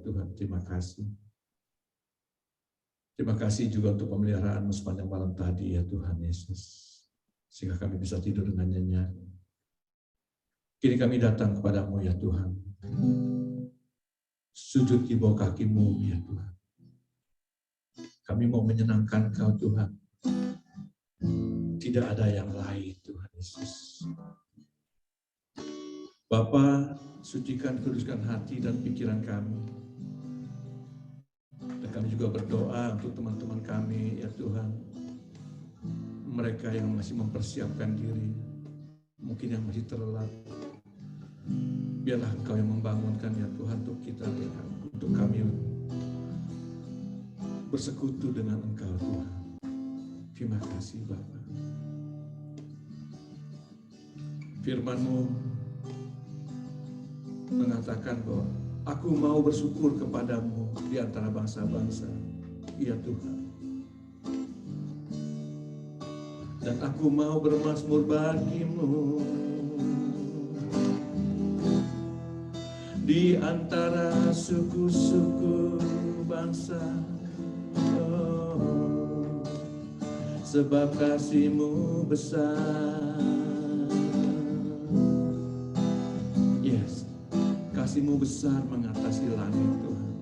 Tuhan, terima kasih. Terima kasih juga untuk pemeliharaan sepanjang malam tadi ya Tuhan Yesus. Sehingga kami bisa tidur dengan nyenyak. Kini kami datang kepadamu ya Tuhan. Sujud di bawah kaki-Mu ya Tuhan. Kami mau menyenangkan Kau Tuhan. Tidak ada yang lain Tuhan Yesus. Bapa, sucikan, kuduskan hati dan pikiran kami. Dan kami juga berdoa untuk teman-teman kami, ya Tuhan. Mereka yang masih mempersiapkan diri, mungkin yang masih terlelap. Biarlah Engkau yang membangunkan, ya Tuhan, untuk kita, untuk kami bersekutu dengan Engkau, Tuhan. Terima kasih, Bapa. Firman-Mu mengatakan bahwa aku mau bersyukur kepadamu di antara bangsa-bangsa, ya Tuhan. Dan aku mau bermazmur bagimu di antara suku-suku bangsa. Oh, sebab kasih-Mu besar. Yes, kasih-Mu besar mengatasi langit Tuhan.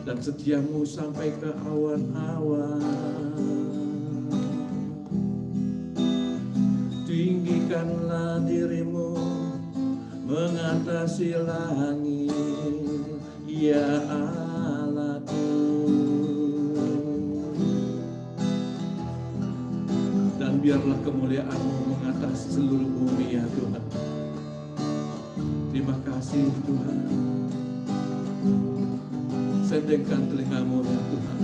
Dan setia-Mu sampai ke awan-awan. Tinggikanlah diri-Mu mengatasi langit, ya Allahku. Dan biarlah kemuliaan-Mu mengatasi seluruh bumi ya Tuhan. Terima kasih Tuhan. Sendengkan telinga-Mu ya Tuhan.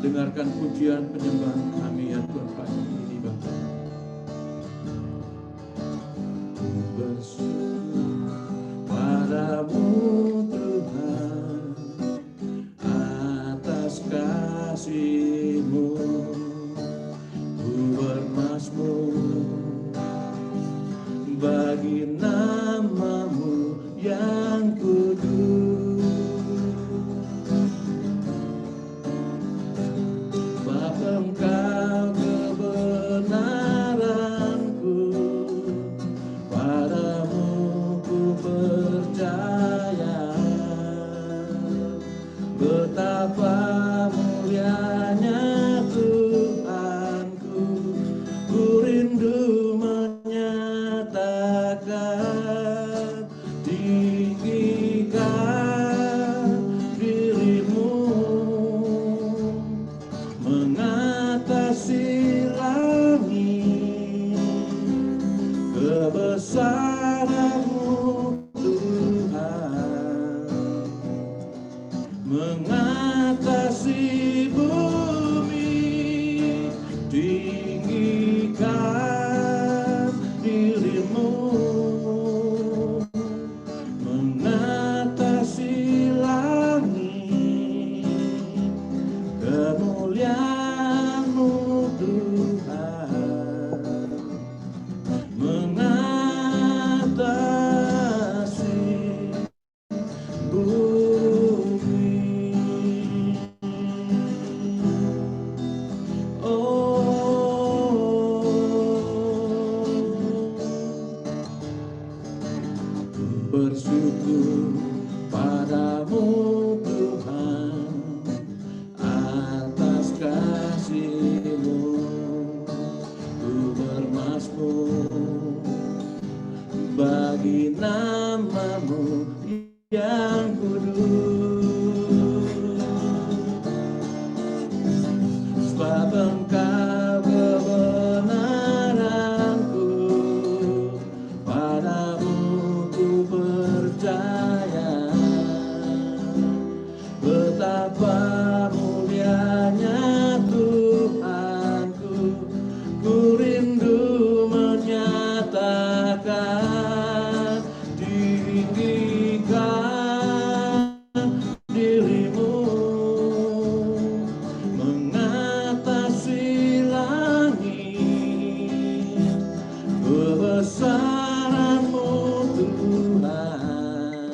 Dengarkan pujian penyembahan kami ya Tuhan pagi ini Bapa. Bersyukur padamu Tuhan atas kasih-Mu. Ku bermazmur bagi nama-Mu yang kudus. Bapa, Engkau kebenaranku, padamu ku percaya. Betapa mulianya Tuhanku, ku rindu menyatakan, tinggikan diri-Mu mengatasi langit, kebesaran-Mu Tuhan mengatasi bumi. Tinggikan diri-Mu mengatasi langit, kemuliaan-Mu Tuhan mengatasi bumi. Oh, bersyukur padamu Tuhan atas kasih-Mu. Ku bermazmur bagi nama-Mu yang kudus. Sebab Engkau kebenaranku, padamu ku percaya. Betapa mulianya Tuhanku, ku rindu menyatakan, tinggikan diri-Mu mengatasi langit, kebesaran-Mu Tuhan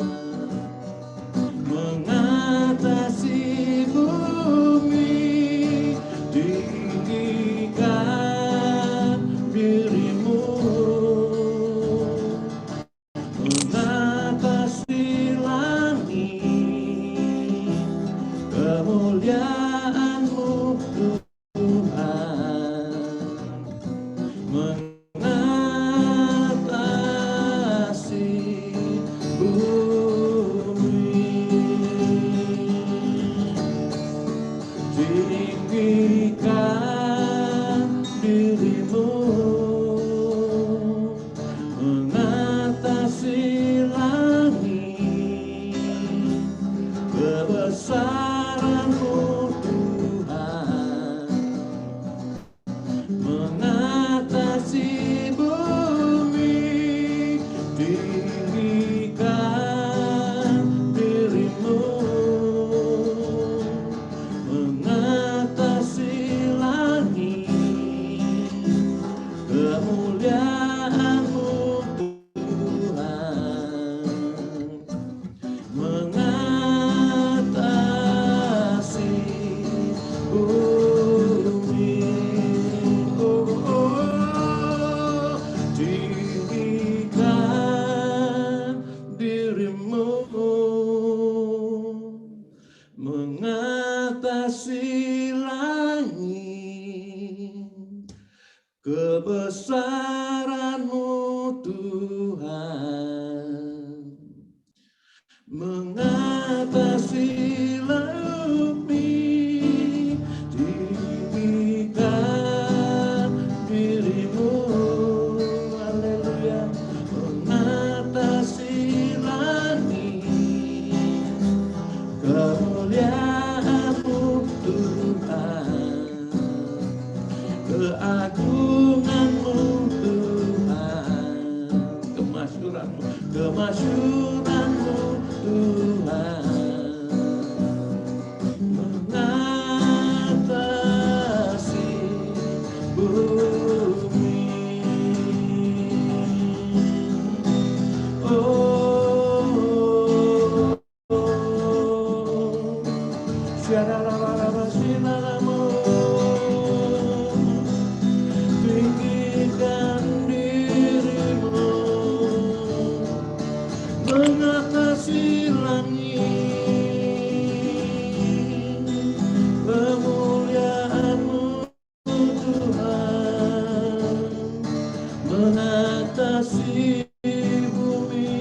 kebesaran-Mu Tuhan mengatasi bumi, tinggikan diri-Mu, haleluya, mengatasi langit, kemuliaan-Mu Tuhan, keagungan-Mu Tuhan, kemasyuran-Mu Tuhan, mengatasi bumi. Tinggikan diri-Mu, mengatasi langit, kemuliaan-Mu Tuhan, mengatasi bumi.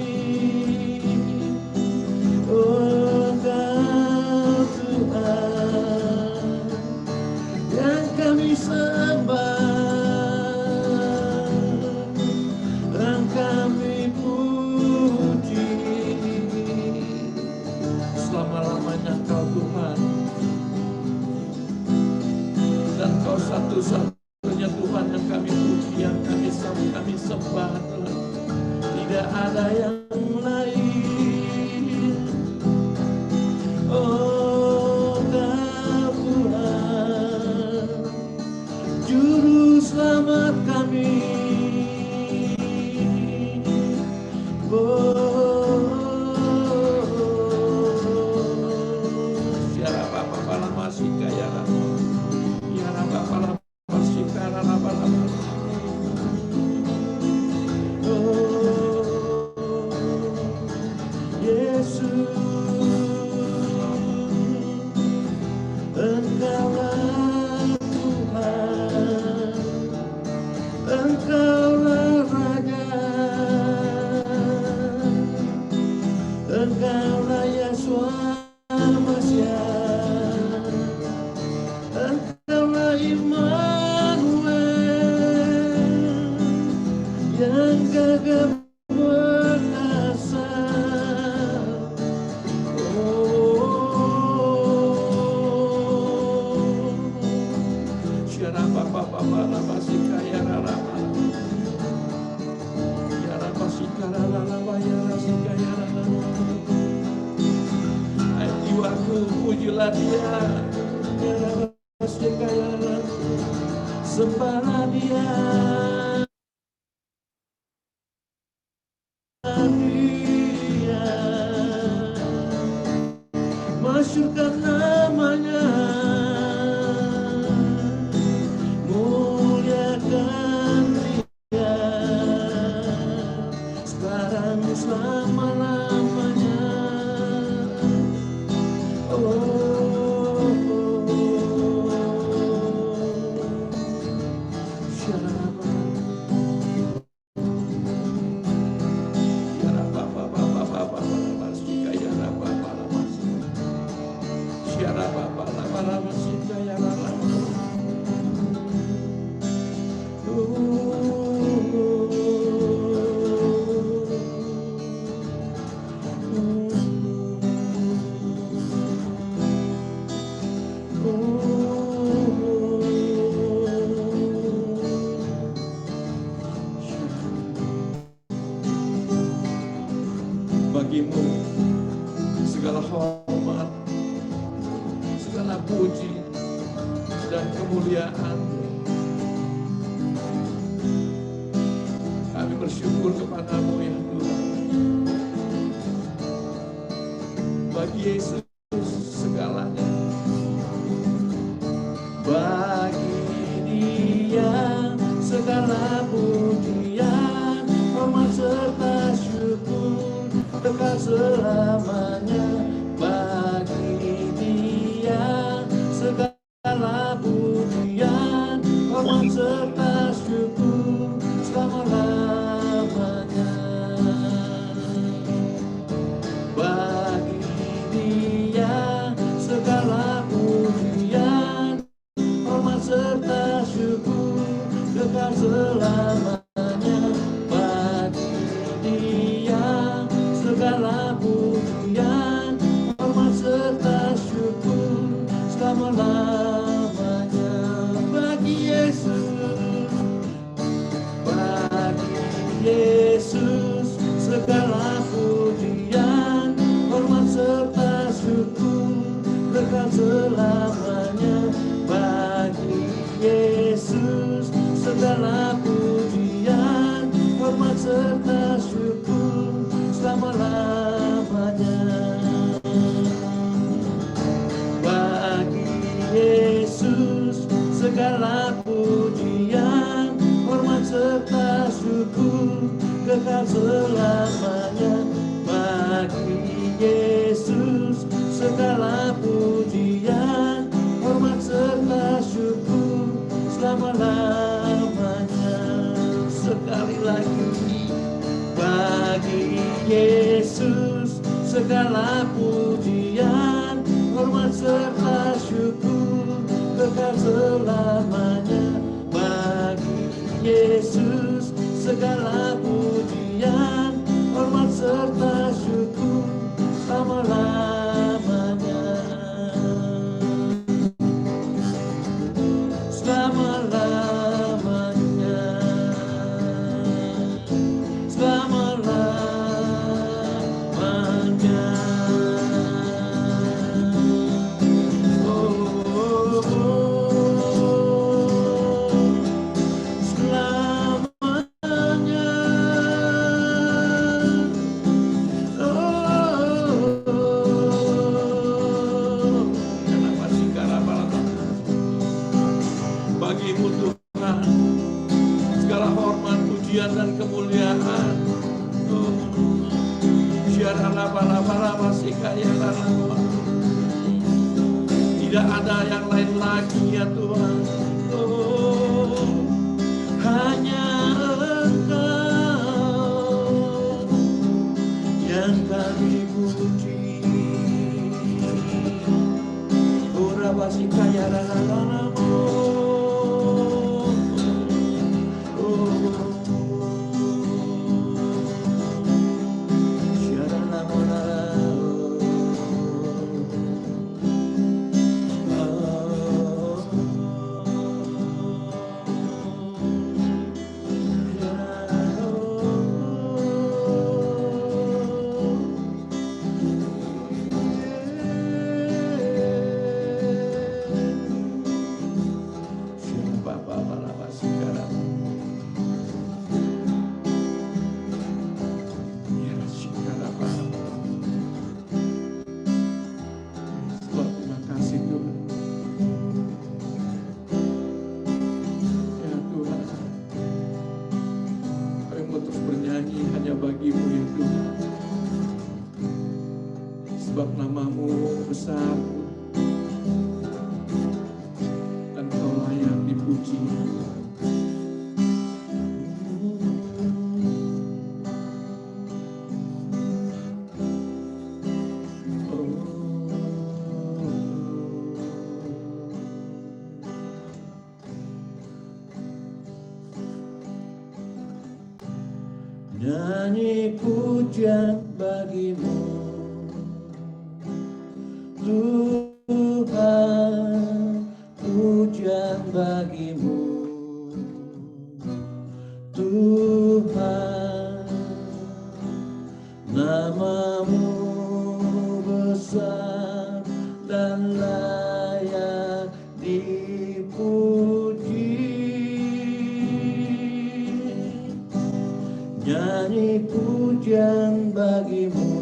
Oh Engkau Tuhan yang kami sembah dan kami puji. Selama-lamanya Kau Tuhan, dan Kau satu-satunya Tuhan yang kami puji, yang kami sembah Tuhan. Tidak ada yang lain. Oh Kau Tuhan, Juru Selamat kami. Engkaulah Raja, Engkaulah Yeshua Mashiach, Engkaulah Immanuel, yang gagah perkasa. Pujilah Dia, sembahlah Dia, masyurkan namanya, muliakan Dia, sekarang selama-lamanya. Bagimu segala hormat, segala puji dan kemuliaan. Kami bersyukur kepada-Mu ya Tuhan. Bagi Yesus segalanya, bagi Dia segala pujian, hormat serta syukur kekal selamanya. Bagi Dia segala pujian, hormat serta syukur Yesus, segala pujian, hormat serta syukur selama-lamanya. Sekali lagi, bagi Yesus segala pujian, hormat serta syukur kekal selamanya. Bagi Yesus segala pujian, hormat serta syukur selama-lamanya. Selama-lamanya. Selama-lamanya. Bagimu Tuhan segala hormat, pujian dan kemuliaan. Tidak ada yang lain lagi ya Tuhan. Hanya Engkau yang kami puji. Urabasikaya rarararamu. Sebab namamu besar dan kau layak dipuji. Nyanyi pujian bagimu Tuhan, pujian bagimu Tuhan, namamu besar dan layak dipuji. Nyanyi pujian bagimu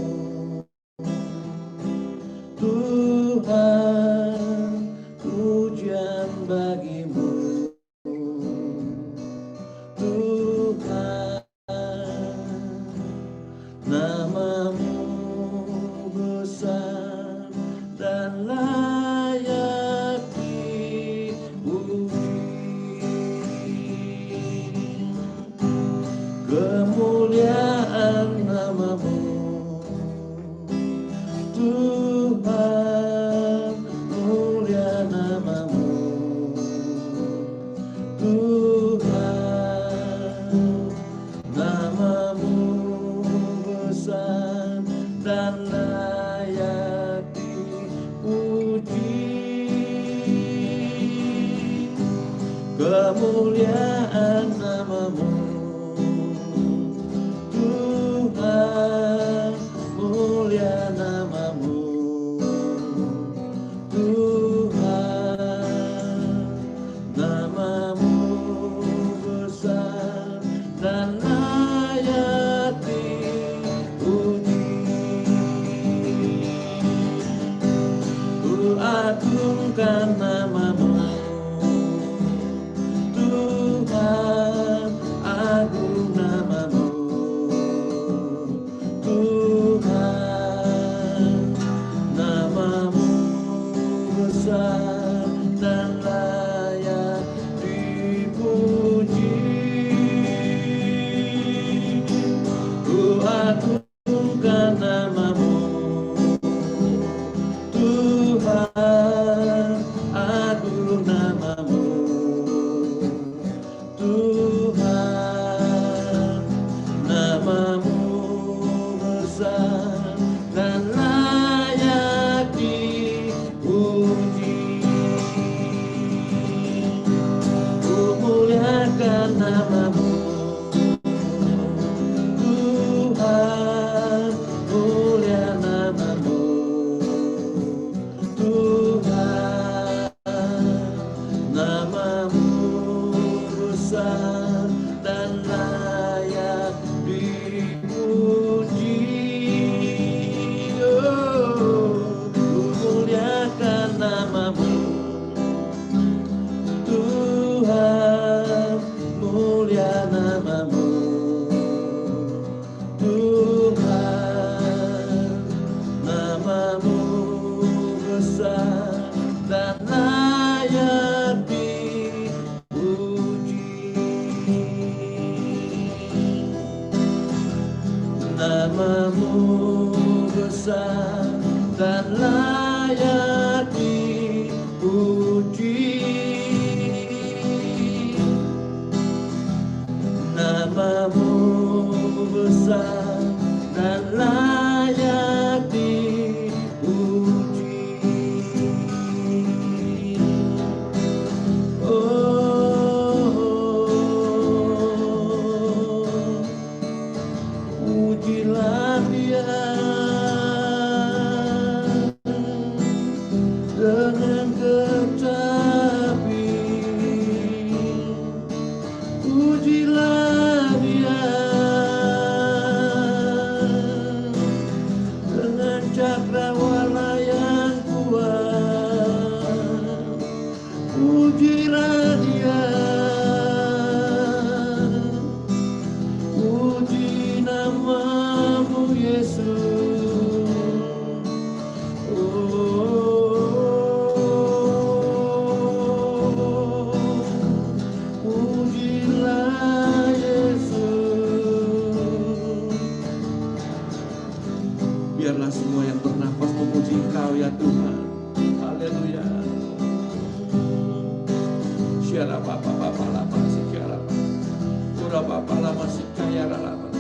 Tuhan, pujian bagimu Tuhan, namamu besar dan layak dipuji. Kemuliaan namamu Tuhan, mulia namamu Tuhan, namamu besar dan layak dipuji. Kemuliaan namamu Tuhan, mulia namamu Tuhan, namamu besar dan layak dipuji. Ku agungkan namamu Tuhan, cakrawala yang kuat, pujilah Dia, puji namamu Yesus. Pujilah Yesus. Biarlah semua yang bernafas memuji Engkau ya Tuhan. Haleluya. Syara papa papa lama sikara papa. Pura papa lama sikaya lama.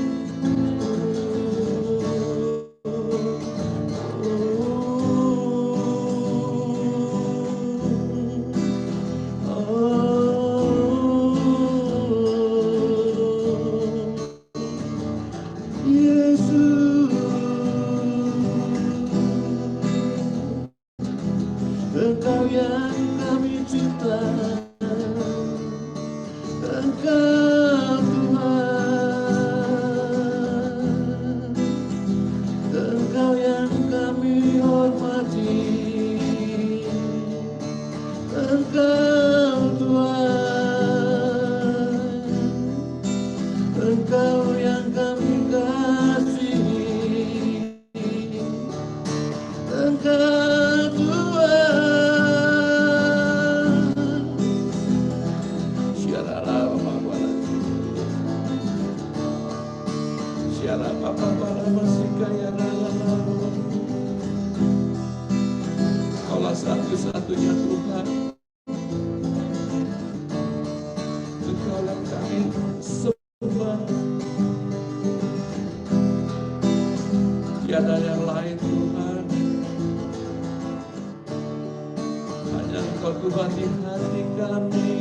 Engkau yang kami cinta, Engkau Tuhan, Engkau yang kami hormati, Engkau Tuhan, Engkau yang kami kasihi, Engkau Kaulah satu-satunya Tuhan. Engkau yang kami sembah, tiada yang lain Tuhan. Hanya Engkau Tuhan di hati kami.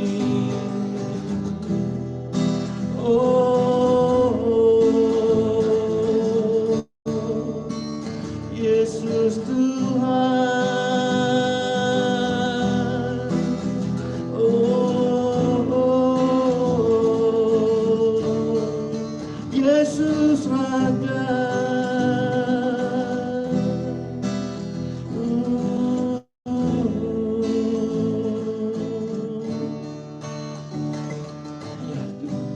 Yesus Tuhan, Yesus Raja, ya Tuhan,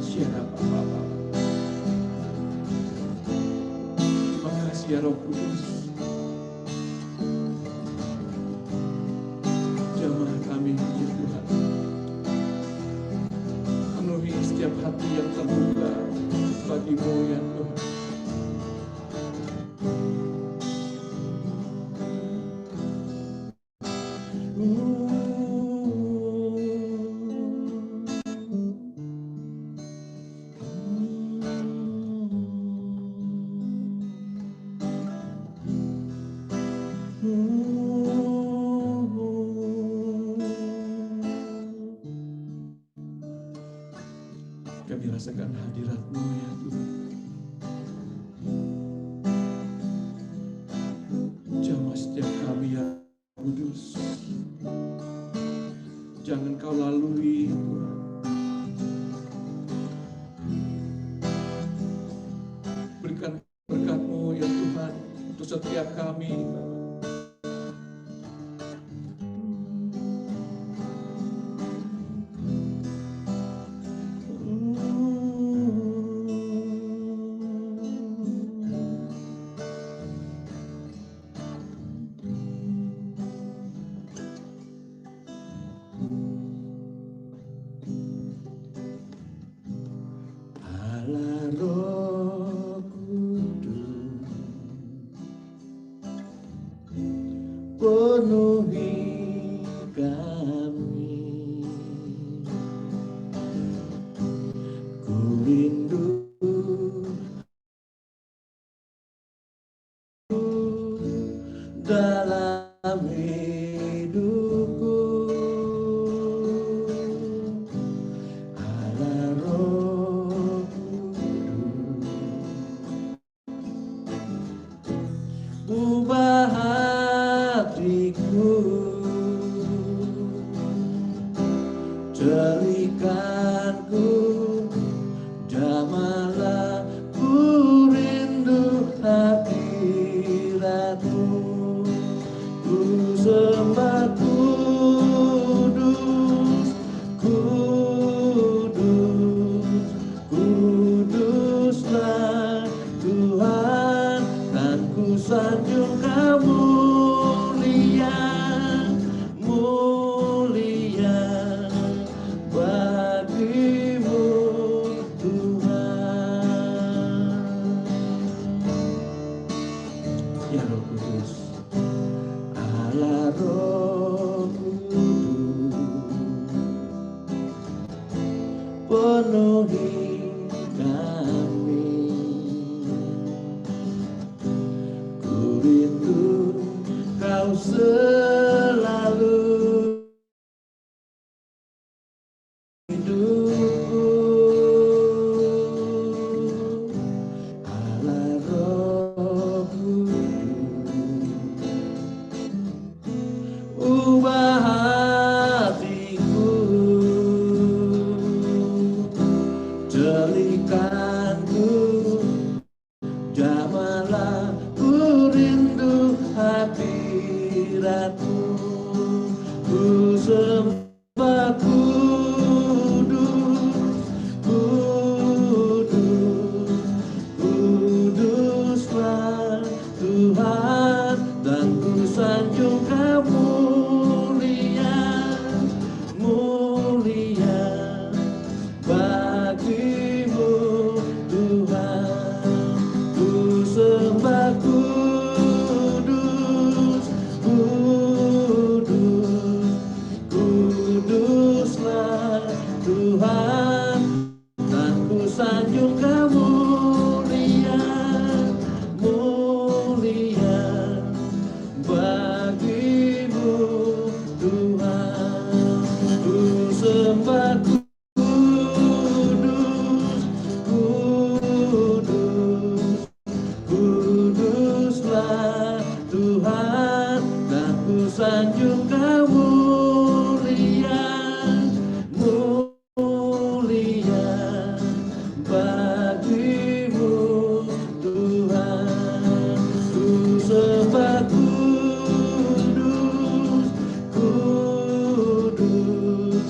siapa Bapa. Terima kasih ya Roh Kudus. Jamah kami ya Tuhan, penuhi setiap hati yang terbuka bagi-Mu ya Tuhan. Kami rasakan hadirat-Mu ya Tuhan. Jamah setiap kami ya Kudus. Jangan Kau lalui Tuhan. Berikan berkat-Mu ya Tuhan untuk setiap kami. Roh Kudus, penuhi kami. Ku rindu dalam hidupku. Ubah hatiku, jadikanku, jamahlah ku rindu Ya Roh Kudus, Allah Roh Kudus, penuhi kami. Ku rindu Kau selalu hidupku. Allah Roh Kudus, ubah hatiku, jadikanku jamalah, ku rindu hadiratmu. Ku sembah kudus, kudus, kuduslah Tuhan, dan ku sanjung Kau mulia, mulia bagimu Tuhan. Ku sembah kudus, kudus, kuduslah Tuhan, dan ku sanjung Kau mulia, mulia bagimu Tuhan. Ku sembah kudus, kudus, kuduslah Tuhan, dan ku sanjung Kau mulia, mulia bagimu Tuhan. Ku sembah kudus, kudus,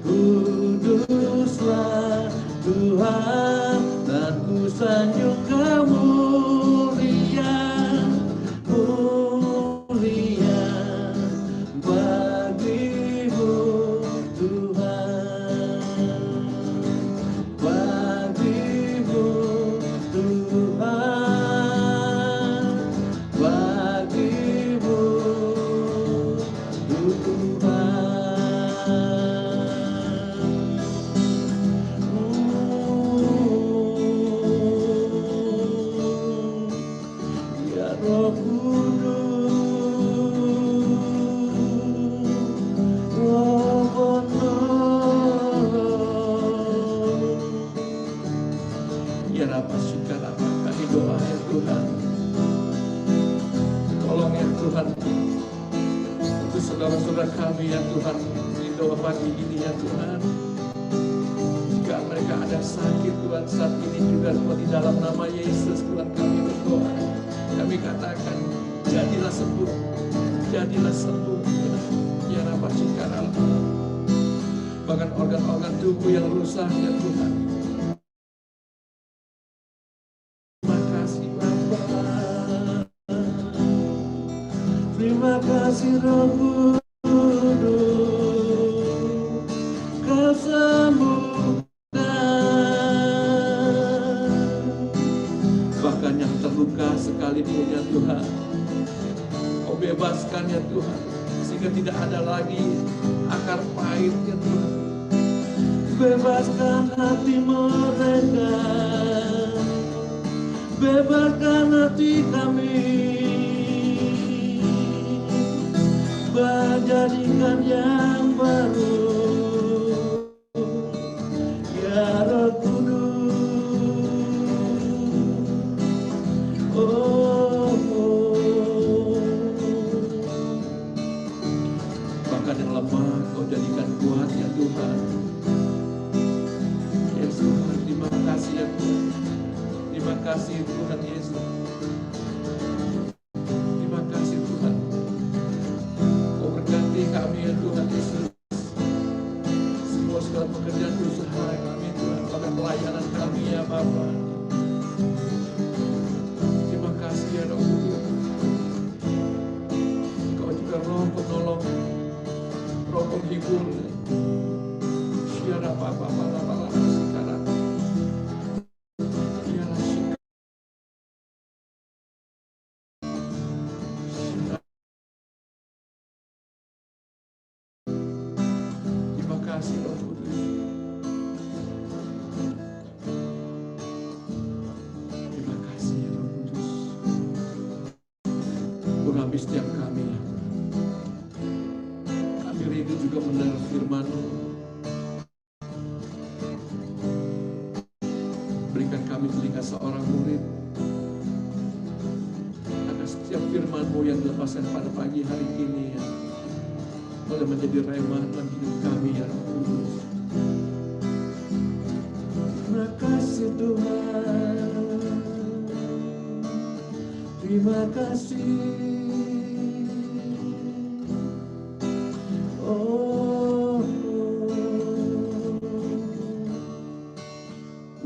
kuduslah Tuhan, dan ku sanjung Kau mulia, mulia bagimu Tuhan, bagimu Tuhan, bagimu Tuhan. Ya Roh Kudus, Roh penolong. Ya Rabbah Syukara, kami doa ya Tuhan, tolong ya Tuhan untuk saudara-saudara kami ya Tuhan di doa pagi ini ya Tuhan. Jika mereka ada sakit Tuhan saat ini juga Tuhan, di dalam nama Yesus Tuhan kami berdoa, kami katakan jadilah sembuh, jadilah sembuh ya Rabbah Syukara. Bahkan organ-organ tubuh yang rusak ya Tuhan, terima kasih Roh Kudus, Kau sembuhkan. Bahkan yang terluka sekalipun ya Tuhan, Kau bebaskan ya Tuhan, sehingga tidak ada lagi akar pahit ya Tuhan. Bebaskan hati mereka, bebaskan hati kami, jadikan yang baru ya Roh Kudus. Oh, bahkan yang lemah Kau jadikan kuat ya Tuhan. Yesus Tuhan, terima kasih ya Tuhan, terima kasih Tuhan Yesus. Kami ya Tuhan Yesus, semua segala pekerjaan usaha kami Tuhan, bahkan pelayanan kami ya Bapa. Terima kasih kasih Roh Kudus. Terima kasih Roh Kudus. Urapi setiap kami. Kami rindu juga mendengar firman-Mu. Berikan kami telinga seorang murid. Agar setiap firman-Mu yang dilepaskan pada pagi hari ini boleh menjadi rema dalam hidup kami ya Roh Kudus. Terima kasih Tuhan. Terima kasih.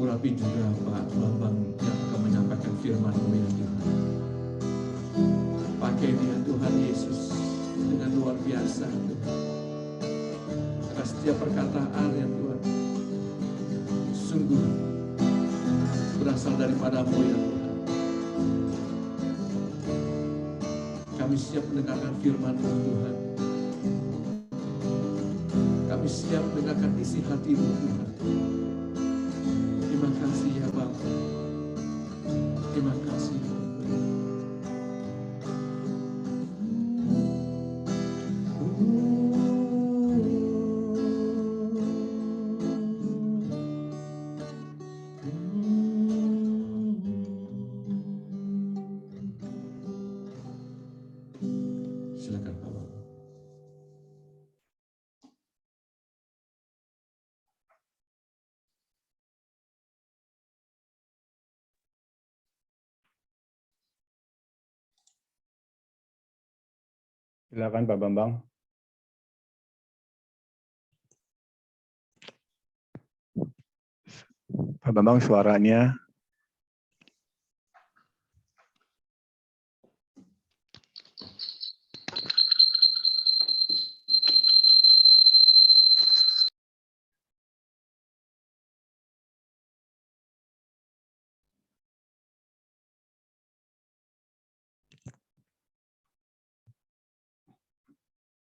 Urapi juga Pak Bambang yang akan menyampaikan firman-Mu ya Tuhan. Pakai dia Tuhan Yesus dengan luar biasa Tuhan. Karena setiap perkataan ya Tuhan sungguh berasal daripada-Mu ya Tuhan. Kami siap mendengarkan firman-Mu Tuhan. Kami siap mendengarkan isi hati-Mu Tuhan. Terima kasih ya Bapa. Terima kasih. Silakan Pak Bapa. Silakan Pak Bambang. Pak Bambang suaranya.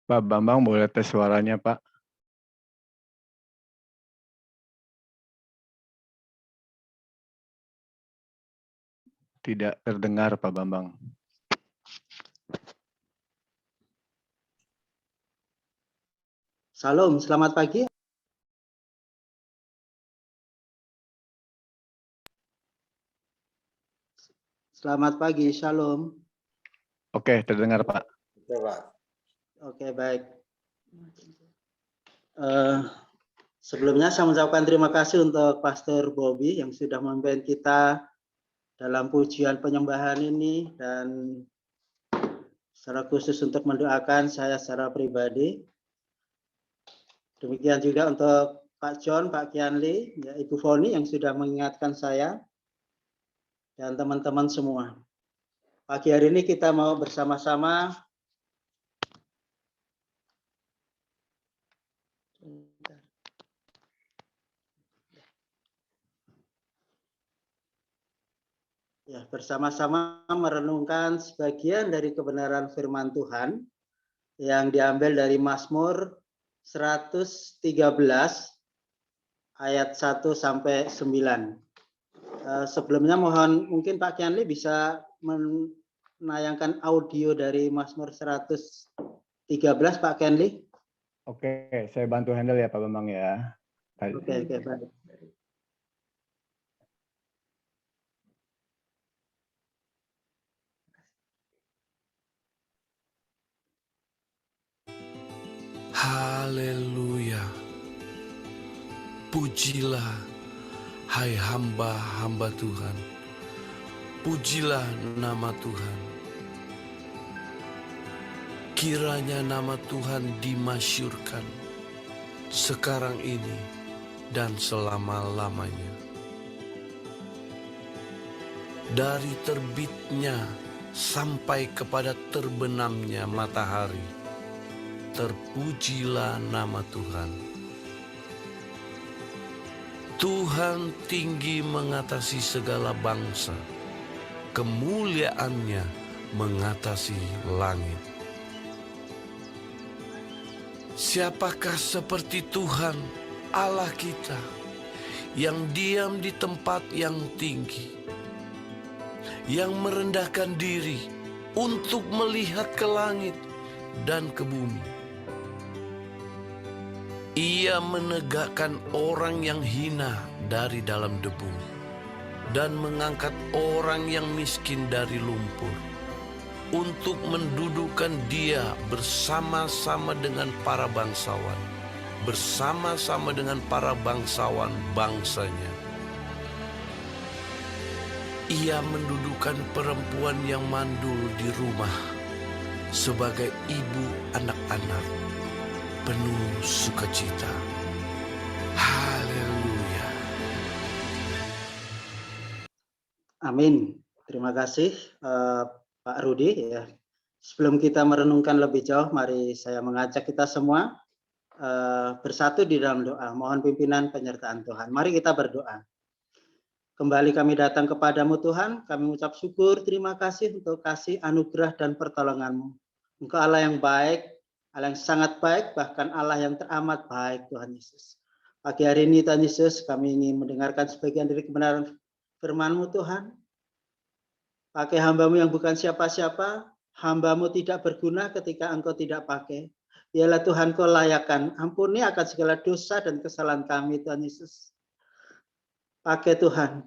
Pak Bambang boleh tes suaranya Pak. Tidak terdengar Pak Bambang. Salam, selamat pagi. Selamat pagi, shalom. Oke, terdengar Pak. Oke, baik. Sebelumnya saya mengucapkan terima kasih untuk Pastor Bobby yang sudah memimpin kita dalam pujian penyembahan ini dan secara khusus untuk mendoakan saya secara pribadi. Demikian juga untuk Pak John, Pak Kianli, ya, Ibu Foni yang sudah mengingatkan saya dan teman-teman semua. Pagi hari ini kita mau bersama-sama bersama-sama merenungkan sebagian dari kebenaran firman Tuhan yang diambil dari Mazmur 113 ayat 1 sampai 9. Sebelumnya mohon mungkin Pak Kianli bisa menayangkan audio dari Mazmur 113 Pak Kianli. Oke, saya bantu handle ya Pak Bambang ya. Oke, baik. Haleluya. Pujilah, hai hamba-hamba Tuhan. Pujilah nama Tuhan. Kiranya nama Tuhan dimasyurkan sekarang ini dan selama-lamanya. Dari terbitnya sampai kepada terbenamnya matahari, terpujilah nama Tuhan. Tuhan tinggi mengatasi segala bangsa, kemuliaannya mengatasi langit. Siapakah seperti Tuhan Allah kita yang diam di tempat yang tinggi, yang merendahkan diri untuk melihat ke langit dan ke bumi. Ia menegakkan orang yang hina dari dalam debu dan mengangkat orang yang miskin dari lumpur, untuk mendudukkan dia bersama-sama dengan para bangsawan, bersama-sama dengan para bangsawan bangsanya. Ia mendudukkan perempuan yang mandul di rumah sebagai ibu anak-anak penuh sukacita. Haleluya. Amin. Terima kasih Pak Rudi. Ya. Sebelum kita merenungkan lebih jauh, mari saya mengajak kita semua bersatu di dalam doa. Mohon pimpinan penyertaan Tuhan. Mari kita berdoa. Kembali kami datang kepadamu Tuhan. Kami mengucap syukur, terima kasih untuk kasih anugerah dan pertolongan-Mu. Engkau Allah yang baik, Allah yang sangat baik, bahkan Allah yang teramat baik, Tuhan Yesus. Pagi hari ini, Tuhan Yesus, kami ingin mendengarkan sebagian dari kebenaran firman-Mu, Tuhan. Pakai hamba-Mu yang bukan siapa-siapa, hamba-Mu tidak berguna ketika Engkau tidak pakai. Biarlah Tuhan Kau layakan, ampuni akan segala dosa dan kesalahan kami, Tuhan Yesus. Pakai Tuhan.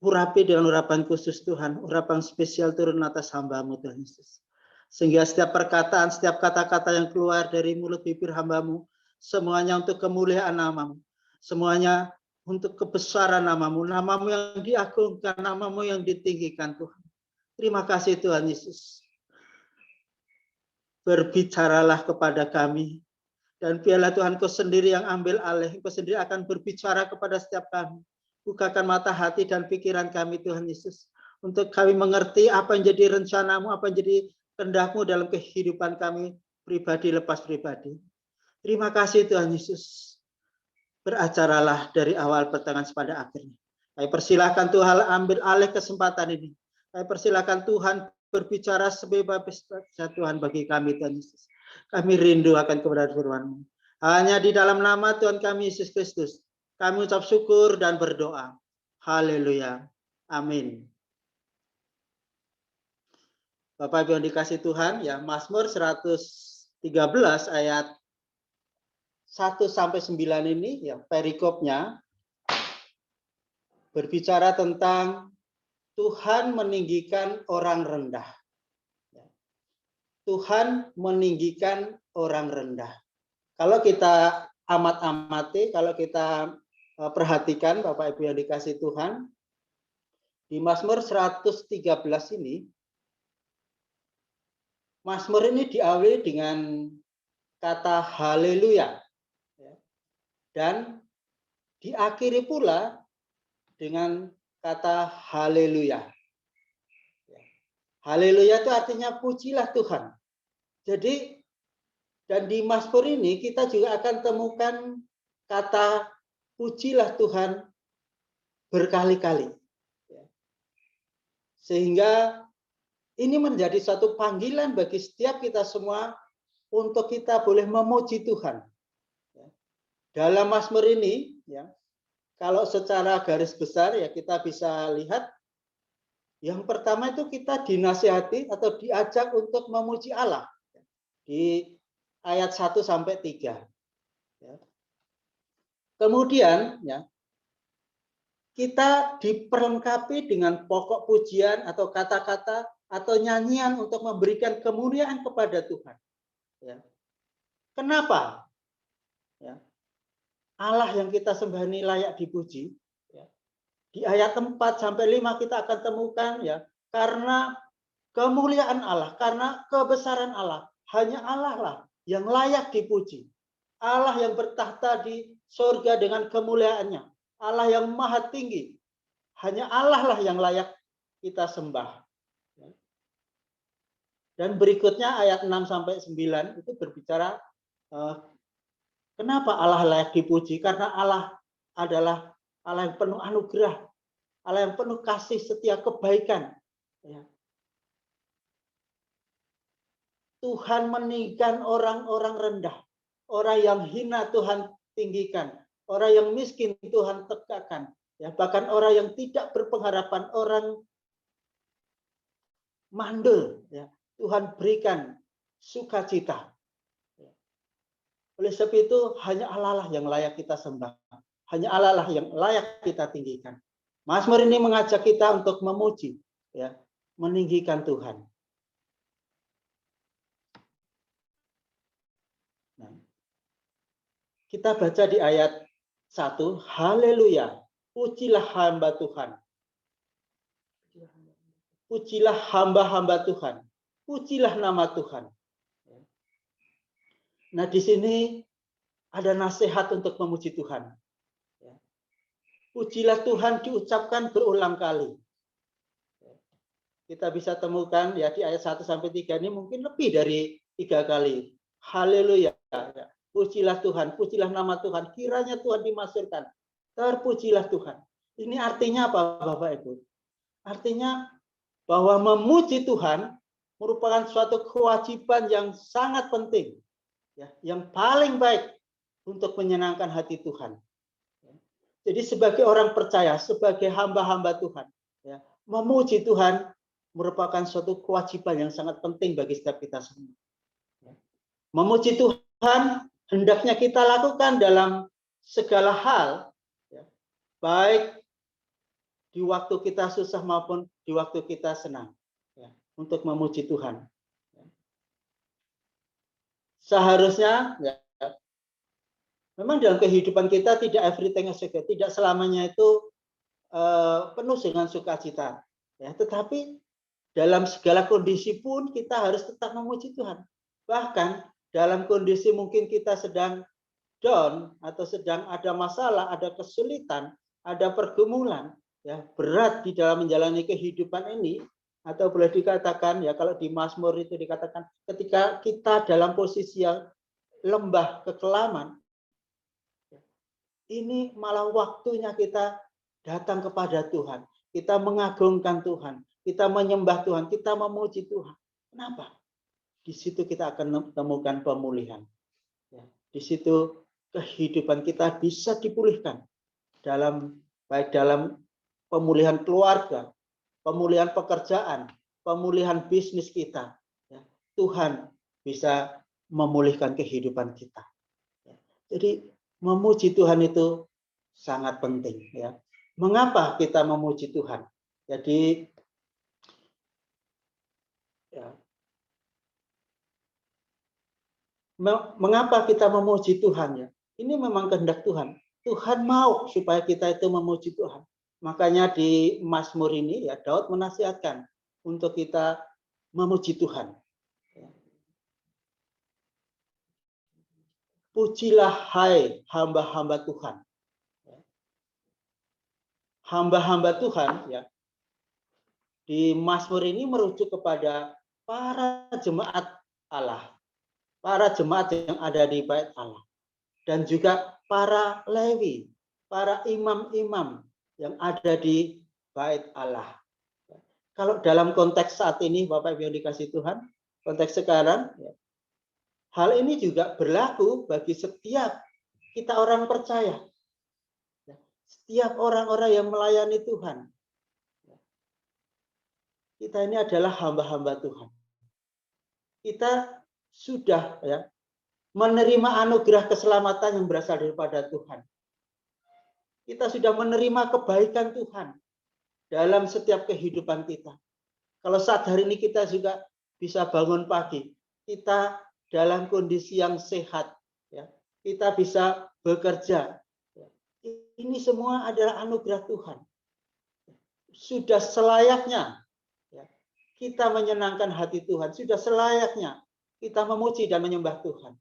Urapi dengan urapan khusus Tuhan, urapan spesial turun atas hamba-Mu, Tuhan Yesus. Sehingga setiap perkataan, setiap kata-kata yang keluar dari mulut bibir hamba-Mu, semuanya untuk kemuliaan nama-Mu, semuanya untuk kebesaran nama-Mu, nama-Mu yang diagungkan, nama-Mu yang ditinggikan Tuhan. Terima kasih Tuhan Yesus. Berbicaralah kepada kami, dan biarlah Tuhan Kau sendiri yang ambil alih, Kau sendiri akan berbicara kepada setiap kami. Bukakan mata hati dan pikiran kami Tuhan Yesus, untuk kami mengerti apa yang jadi rencana-Mu, apa yang jadi kehendak-Mu dalam kehidupan kami pribadi lepas pribadi. Terima kasih Tuhan Yesus. Beracaralah dari awal pertengahan sampai akhirnya. Kami persilakan Tuhan ambil alih kesempatan ini. Kami persilakan Tuhan berbicara sebebas-bebasnya Tuhan bagi kami Tuhan Yesus. Kami rindu akan kebenaran firman-Mu. Hanya di dalam nama Tuhan kami Yesus Kristus, kami ucap syukur dan berdoa. Haleluya. Amin. Bapak Ibu yang dikasih Tuhan, ya Mazmur 113 ayat 1 sampai 9 ini, ya perikopnya berbicara tentang Tuhan meninggikan orang rendah. Tuhan meninggikan orang rendah. Kalau kita amat-amati, kalau kita perhatikan Bapak Ibu yang dikasih Tuhan, di Mazmur 113 ini, Mazmur ini diawali dengan kata haleluya. Dan diakhiri pula dengan kata haleluya. Haleluya itu artinya pujilah Tuhan. Jadi, dan di Mazmur ini kita juga akan temukan kata pujilah Tuhan berkali-kali. Sehingga ini menjadi satu panggilan bagi setiap kita semua untuk kita boleh memuji Tuhan. Dalam Mazmur ini, ya, kalau secara garis besar ya kita bisa lihat, yang pertama itu kita dinasihati atau diajak untuk memuji Allah di ayat 1 sampai 3. Kemudian ya, kita diperlengkapi dengan pokok pujian atau kata-kata atau nyanyian untuk memberikan kemuliaan kepada Tuhan. Ya. Kenapa? Ya. Allah yang kita sembah ini layak dipuji. Ya. Di ayat 4 sampai 5 kita akan temukan ya, karena kemuliaan Allah, karena kebesaran Allah, hanya Allah lah yang layak dipuji. Allah yang bertahta di surga dengan kemuliaannya, Allah yang maha tinggi, hanya Allah lah yang layak kita sembah. Dan berikutnya ayat 6 sampai 9 itu berbicara kenapa Allah layak dipuji? Karena Allah adalah Allah yang penuh anugerah, Allah yang penuh kasih setia kebaikan. Ya. Tuhan meninggikan orang-orang rendah. Orang yang hina Tuhan tinggikan. Orang yang miskin Tuhan tegakkan. Ya, bahkan orang yang tidak berpengharapan, orang mandul, ya, Tuhan berikan sukacita. Oleh sebab itu hanya Allah lah yang layak kita sembah. Hanya Allah lah yang layak kita tinggikan. Mazmur ini mengajak kita untuk memuji, ya, meninggikan Tuhan. Nah, kita baca di ayat 1, haleluya, pujilah hamba Tuhan. Pujilah hamba-hamba Tuhan. Pujilah nama Tuhan. Nah, di sini ada nasihat untuk memuji Tuhan. Pujilah Tuhan diucapkan berulang kali. Kita bisa temukan ya di ayat 1 sampai 3 ini mungkin lebih dari 3 kali. Haleluya. Pujilah Tuhan, pujilah nama Tuhan. Kiranya Tuhan dimasyurkan. Terpujilah Tuhan. Ini artinya apa, Bapak Ibu? Artinya bahwa memuji Tuhan merupakan suatu kewajiban yang sangat penting, ya, yang paling baik untuk menyenangkan hati Tuhan. Jadi sebagai orang percaya, sebagai hamba-hamba Tuhan, ya, memuji Tuhan merupakan suatu kewajiban yang sangat penting bagi setiap kita semua. Memuji Tuhan hendaknya kita lakukan dalam segala hal, ya, baik di waktu kita susah maupun di waktu kita senang, ya, untuk memuji Tuhan. Seharusnya, ya, memang dalam kehidupan kita tidak everything is okay, tidak selamanya itu penuh dengan sukacita, ya. Tetapi dalam segala kondisi pun kita harus tetap memuji Tuhan. Bahkan dalam kondisi mungkin kita sedang down atau sedang ada masalah, ada kesulitan, ada pergumulan, ya, berat di dalam menjalani kehidupan ini, atau boleh dikatakan ya kalau di Mazmur itu dikatakan ketika kita dalam posisi yang lembah kekelaman, ini malah waktunya kita datang kepada Tuhan, kita mengagungkan Tuhan, kita menyembah Tuhan, kita memuji Tuhan. Kenapa? Di situ kita akan menemukan pemulihan. Ya, di situ kehidupan kita bisa dipulihkan baik dalam pemulihan keluarga, pemulihan pekerjaan, pemulihan bisnis kita. Ya, Tuhan bisa memulihkan kehidupan kita. Ya, jadi memuji Tuhan itu sangat penting. Ya. Mengapa kita memuji Tuhan? Jadi ya, mengapa kita memuji Tuhan, ya? Ini memang kehendak Tuhan. Tuhan mau supaya kita itu memuji Tuhan. Makanya di Mazmur ini ya Daud menasihatkan untuk kita memuji Tuhan. Pujilah hai hamba-hamba Tuhan. Hamba-hamba Tuhan ya. Di Mazmur ini merujuk kepada para jemaat Allah. Para jemaat yang ada di bait Allah. Dan juga para Lewi, para imam-imam yang ada di bait Allah. Kalau dalam konteks saat ini, Bapak Ibu yang dikasihi Tuhan, konteks sekarang, ya, hal ini juga berlaku bagi setiap kita orang percaya. Setiap orang-orang yang melayani Tuhan. Kita ini adalah hamba-hamba Tuhan. Kita sudah ya menerima anugerah keselamatan yang berasal daripada Tuhan. Kita sudah menerima kebaikan Tuhan dalam setiap kehidupan kita. Kalau saat hari ini kita juga bisa bangun pagi, kita dalam kondisi yang sehat, ya, kita bisa bekerja. Ini semua adalah anugerah Tuhan. Sudah selayaknya ya, kita menyenangkan hati Tuhan. Sudah selayaknya kita memuji dan menyembah Tuhan.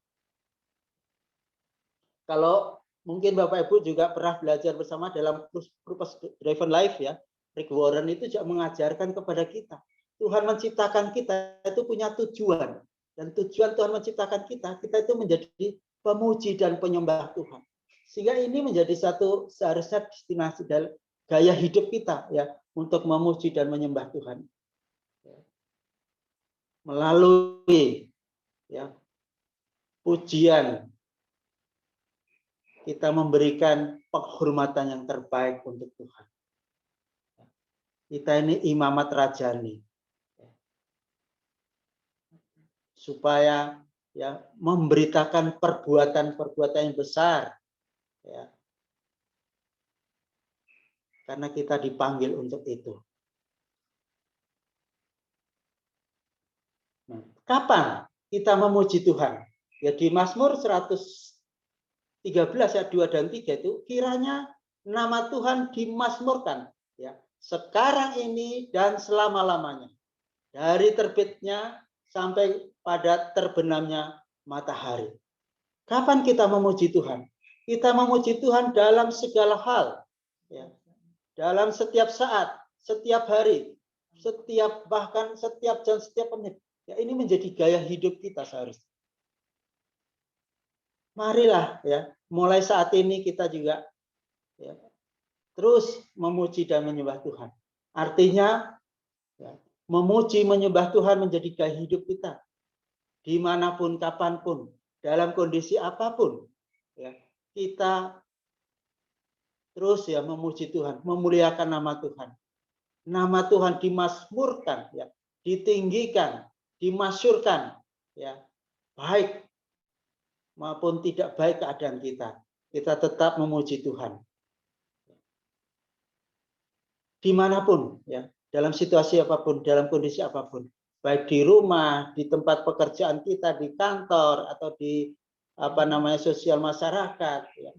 Kalau mungkin Bapak Ibu juga pernah belajar bersama dalam Purpose Driven Life ya, Rick Warren itu juga mengajarkan kepada kita. Tuhan menciptakan kita itu punya tujuan. Dan tujuan Tuhan menciptakan kita itu menjadi pemuji dan penyembah Tuhan. Sehingga ini menjadi satu seharusnya destinasi dalam gaya hidup kita ya untuk memuji dan menyembah Tuhan. Melalui ya, pujian, kita memberikan penghormatan yang terbaik untuk Tuhan. Kita ini imamat rajani, supaya ya memberitakan perbuatan-perbuatan yang besar, ya, karena kita dipanggil untuk itu. Nah, kapan kita memuji Tuhan? Ya di Mazmur 113 ayat 2 dan 3 itu, kiranya nama Tuhan dimazmurkan, ya, sekarang ini dan selama-lamanya, dari terbitnya sampai pada terbenamnya matahari. Kapan kita memuji Tuhan? Kita memuji Tuhan dalam segala hal, ya, dalam setiap saat, setiap hari, bahkan setiap jam, setiap menit. Ya, ini menjadi gaya hidup kita seharusnya. Marilah, ya, mulai saat ini kita juga, ya, terus memuji dan menyembah Tuhan. Artinya, ya, memuji menyembah Tuhan menjadi gaya hidup kita, dimanapun, kapanpun, dalam kondisi apapun, ya, kita terus ya memuji Tuhan, memuliakan nama Tuhan. Nama Tuhan dimazmurkan, ya, ditinggikan, dimasyurkan, ya, baik maupun tidak baik keadaan kita tetap memuji Tuhan. Dimanapun, ya, dalam situasi apapun, dalam kondisi apapun, baik di rumah, di tempat pekerjaan kita, di kantor atau di sosial masyarakat, ya,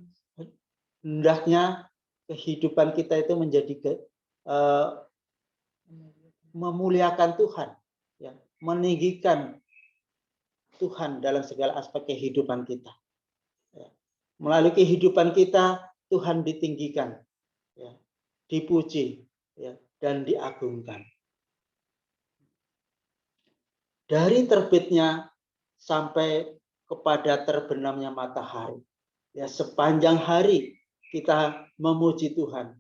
hendaknya kehidupan kita itu menjadi memuliakan Tuhan, ya, meninggikan Tuhan dalam segala aspek kehidupan kita. Ya. Melalui kehidupan kita, Tuhan ditinggikan, ya, dipuji, ya, dan diagungkan. Dari terbitnya sampai kepada terbenamnya matahari, ya, sepanjang hari kita memuji Tuhan.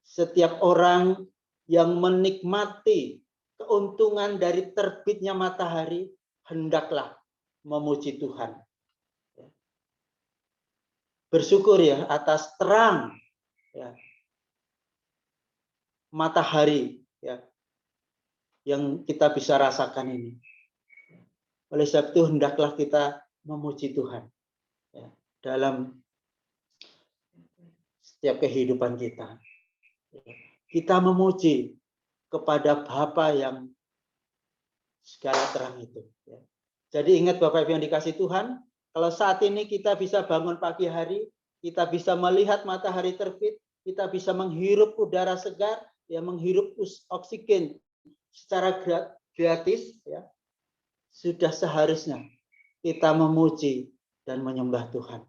Setiap orang yang menikmati keuntungan dari terbitnya matahari hendaklah memuji Tuhan. Bersyukur, ya, atas terang, ya, matahari, ya, yang kita bisa rasakan ini. Oleh sebab itu hendaklah kita memuji Tuhan, ya, dalam setiap kehidupan kita. Kita memuji kepada Bapa yang segala terang itu, ya. Jadi ingat Bapak Ibu yang dikasih Tuhan, kalau saat ini kita bisa bangun pagi hari, kita bisa melihat matahari terbit, kita bisa menghirup udara segar, ya, menghirup oksigen secara gratis, ya, sudah seharusnya kita memuji dan menyembah Tuhan.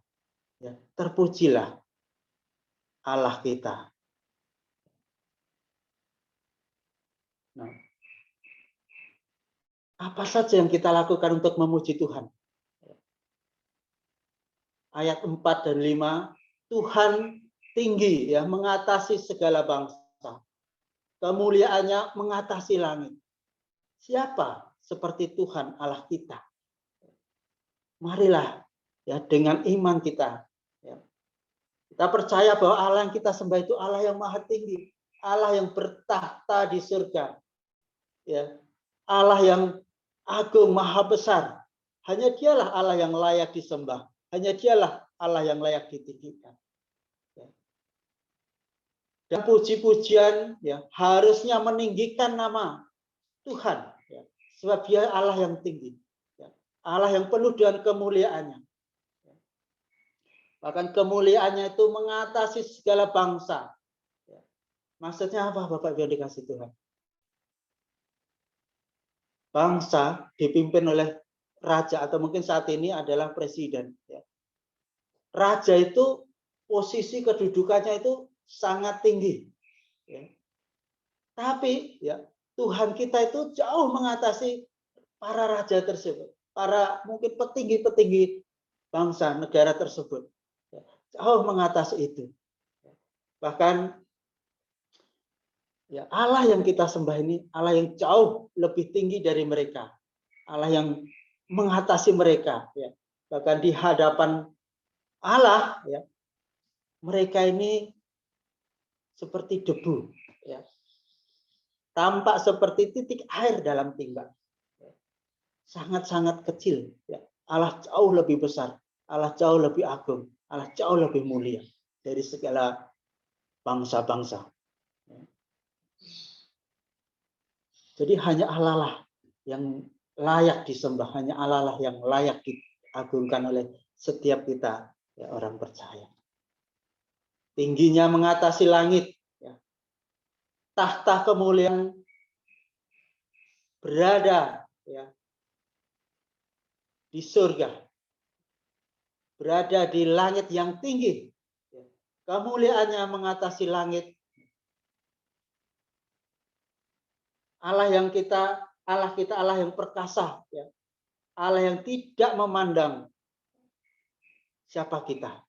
Ya, terpujilah Allah kita. Nah, apa saja yang kita lakukan untuk memuji Tuhan? Ayat 4 dan 5, Tuhan tinggi, ya, mengatasi segala bangsa. Kemuliaannya mengatasi langit. Siapa seperti Tuhan Allah kita? Marilah, ya, dengan iman kita, ya, kita percaya bahwa Allah yang kita sembah itu Allah yang maha tinggi, Allah yang bertahta di surga, ya, Allah yang agung, maha besar. Hanya dialah Allah yang layak disembah. Hanya dialah Allah yang layak ditinggikan. Ya. Dan puji-pujian, ya, harusnya meninggikan nama Tuhan. Ya. Sebab dia Allah yang tinggi. Ya. Allah yang penuh dengan kemuliaannya. Ya. Bahkan kemuliaannya itu mengatasi segala bangsa. Ya. Maksudnya apa, Bapak Ibu yang dikasih Tuhan? Bangsa dipimpin oleh raja, atau mungkin saat ini adalah presiden. Ya. Raja itu posisi kedudukannya itu sangat tinggi. Ya. Tapi, ya, Tuhan kita itu jauh mengatasi para raja tersebut, para mungkin petinggi-petinggi bangsa negara tersebut. Ya. Jauh mengatasi itu. Bahkan, ya, Allah yang kita sembah ini Allah yang jauh lebih tinggi dari mereka. Allah yang mengatasi mereka, ya. Bahkan di hadapan Allah, ya, mereka ini seperti debu, ya. Tampak seperti titik air dalam timba. Sangat-sangat kecil, ya. Allah jauh lebih besar, Allah jauh lebih agung, Allah jauh lebih mulia dari segala bangsa-bangsa. Jadi hanya Allah lah yang layak disembah, hanya Allah lah yang layak diagungkan oleh setiap kita, ya, orang percaya. Tingginya mengatasi langit, ya. Tahta kemuliaan berada, ya, di surga, berada di langit yang tinggi. Kemuliaannya mengatasi langit. Allah kita Allah yang perkasa, ya. Allah yang tidak memandang siapa kita.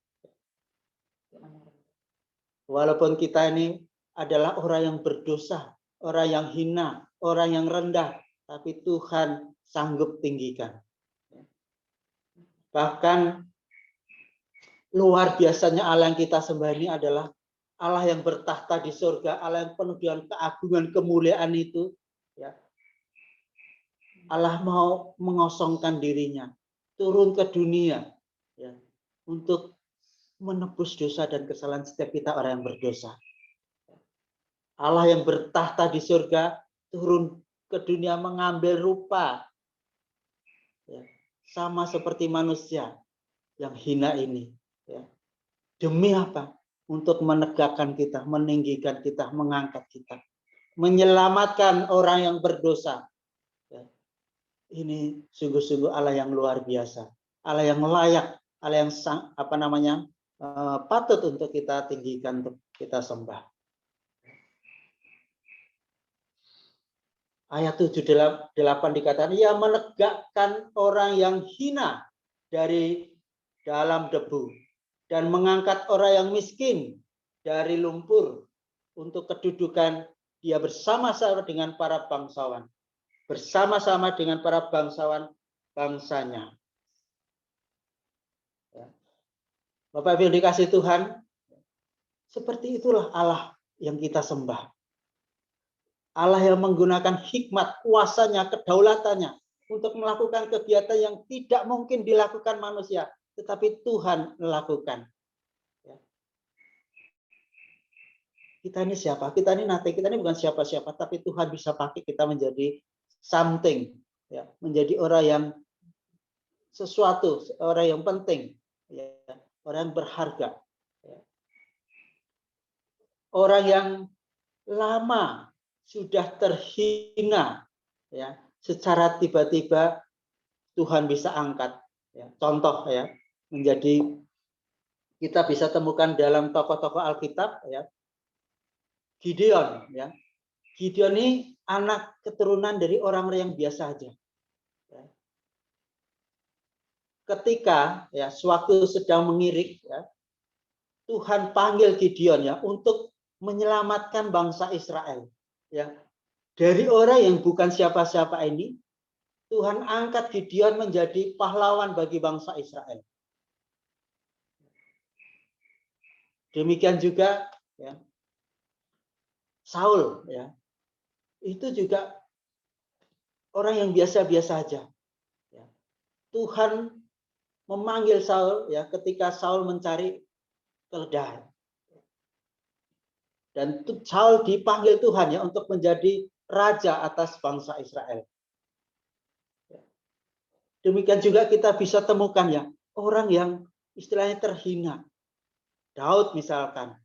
Walaupun kita ini adalah orang yang berdosa, orang yang hina, orang yang rendah, tapi Tuhan sanggup tinggikan. Bahkan luar biasanya Allah yang kita sembah ini adalah Allah yang bertahta di surga, Allah yang penuh dengan keagungan, kemuliaan itu, ya. Allah mau mengosongkan dirinya, turun ke dunia, ya, untuk menebus dosa dan kesalahan setiap kita orang yang berdosa. Allah yang bertahta di surga turun ke dunia mengambil rupa, ya, sama seperti manusia yang hina ini, ya. Demi apa? Untuk menegakkan kita, meninggikan kita, mengangkat kita, menyelamatkan orang yang berdosa. Ya. Ini sungguh-sungguh Allah yang luar biasa, Allah yang layak, Allah yang patut untuk kita tinggikan, untuk kita sembah. Ayat 7-8 dikatakan, ia menegakkan orang yang hina dari dalam debu dan mengangkat orang yang miskin dari lumpur untuk kedudukan dia bersama-sama dengan para bangsawan, bersama-sama dengan para bangsawan bangsanya. Bapak Ibu dikasih Tuhan, seperti itulah Allah yang kita sembah. Allah yang menggunakan hikmat, kuasanya, kedaulatannya untuk melakukan kegiatan yang tidak mungkin dilakukan manusia, tetapi Tuhan melakukan. Kita ini siapa? Kita ini nothing, kita ini bukan siapa-siapa, tapi Tuhan bisa pakai kita menjadi something, ya, menjadi orang yang sesuatu, orang yang penting, ya, orang yang berharga, ya. Orang yang lama sudah terhina, ya, secara tiba-tiba Tuhan bisa angkat, ya. Contoh, ya, menjadi kita bisa temukan dalam tokoh-tokoh Alkitab, ya. Gideon, ya. Gideon ini anak keturunan dari orang-orang yang biasa aja. Ya. Ketika, ya, sewaktu sedang mengirik, ya, Tuhan panggil Gideon, ya, untuk menyelamatkan bangsa Israel, ya, dari orang yang bukan siapa-siapa ini. Tuhan angkat Gideon menjadi pahlawan bagi bangsa Israel. Demikian juga, ya, Saul, ya, itu juga orang yang biasa-biasa aja, ya. Tuhan memanggil Saul, ya, ketika Saul mencari keledai. Dan Saul dipanggil Tuhan, ya, untuk menjadi raja atas bangsa Israel. Demikian juga kita bisa temukan, ya, orang yang istilahnya terhina. Daud misalkan.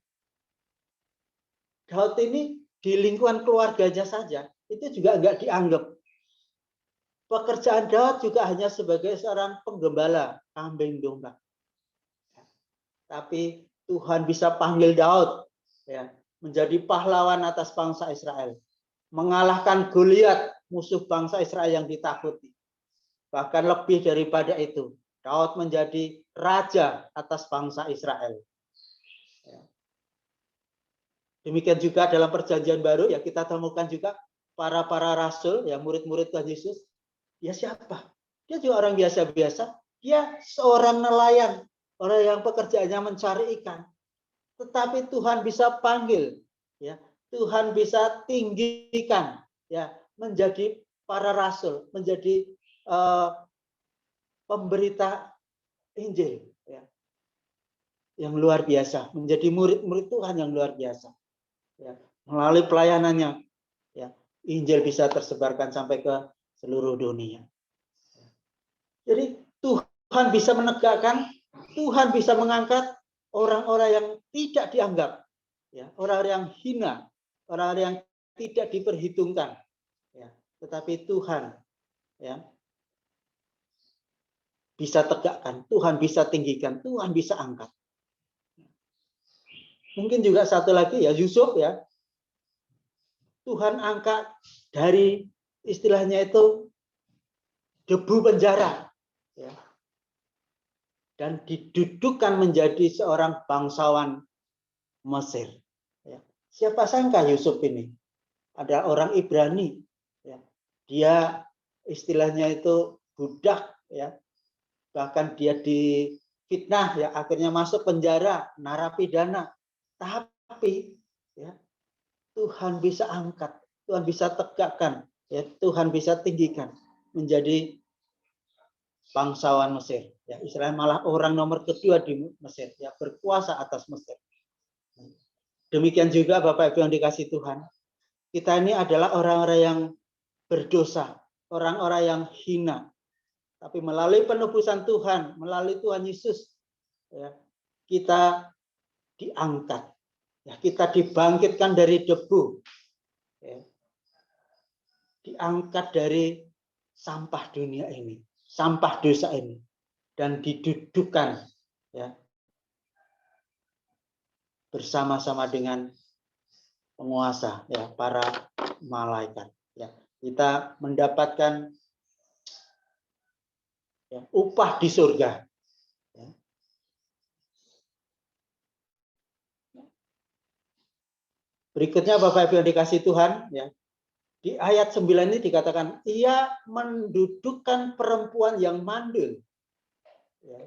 Daud ini di lingkungan keluarganya saja itu juga enggak dianggap. Pekerjaan Daud juga hanya sebagai seorang penggembala kambing domba. Tapi Tuhan bisa panggil Daud, ya, menjadi pahlawan atas bangsa Israel, mengalahkan Goliat, musuh bangsa Israel yang ditakuti. Bahkan lebih daripada itu, Daud menjadi raja atas bangsa Israel. Demikian juga dalam Perjanjian Baru, ya, kita temukan juga para rasul, ya, murid-murid Tuhan Yesus. Ya, siapa? Dia juga orang biasa-biasa. Dia seorang nelayan, orang yang pekerjaannya mencari ikan. Tetapi Tuhan bisa panggil, ya, Tuhan bisa tinggikan, ya, menjadi para rasul, menjadi pemberita Injil, ya, yang luar biasa, menjadi murid-murid Tuhan yang luar biasa. Ya, melalui pelayanannya, ya, Injil bisa tersebarkan sampai ke seluruh dunia. Jadi Tuhan bisa menegakkan, Tuhan bisa mengangkat orang-orang yang tidak dianggap, ya, orang-orang yang hina, orang-orang yang tidak diperhitungkan, ya, tetapi Tuhan, ya, bisa tegakkan, Tuhan bisa tinggikan, Tuhan bisa angkat. Mungkin juga satu lagi, ya, Yusuf, ya, Tuhan angkat dari istilahnya itu debu penjara, ya, dan didudukkan menjadi seorang bangsawan Mesir. Ya. Siapa sangka Yusuf ini ada orang Ibrani, ya, dia istilahnya itu budak, ya, bahkan dia difitnah, ya, akhirnya masuk penjara, narapidana. Tapi, ya, Tuhan bisa angkat, Tuhan bisa tegakkan, ya, Tuhan bisa tinggikan menjadi bangsawan Mesir. Ya, Israel malah orang nomor kedua di Mesir, ya, berkuasa atas Mesir. Demikian juga Bapak Ibu yang dikasihi Tuhan, kita ini adalah orang-orang yang berdosa, orang-orang yang hina. Tapi melalui penebusan Tuhan, melalui Tuhan Yesus, ya, kita diangkat, ya, kita dibangkitkan dari debu, ya, diangkat dari sampah dunia ini, sampah dosa ini, dan didudukkan, ya, bersama-sama dengan penguasa, ya, para malaikat. Ya, kita mendapatkan, ya, upah di surga. Ya. Berikutnya Bapak Ibu yang dikasihi Tuhan, ya, di ayat 9 ini dikatakan, ia mendudukkan perempuan yang mandul, ya,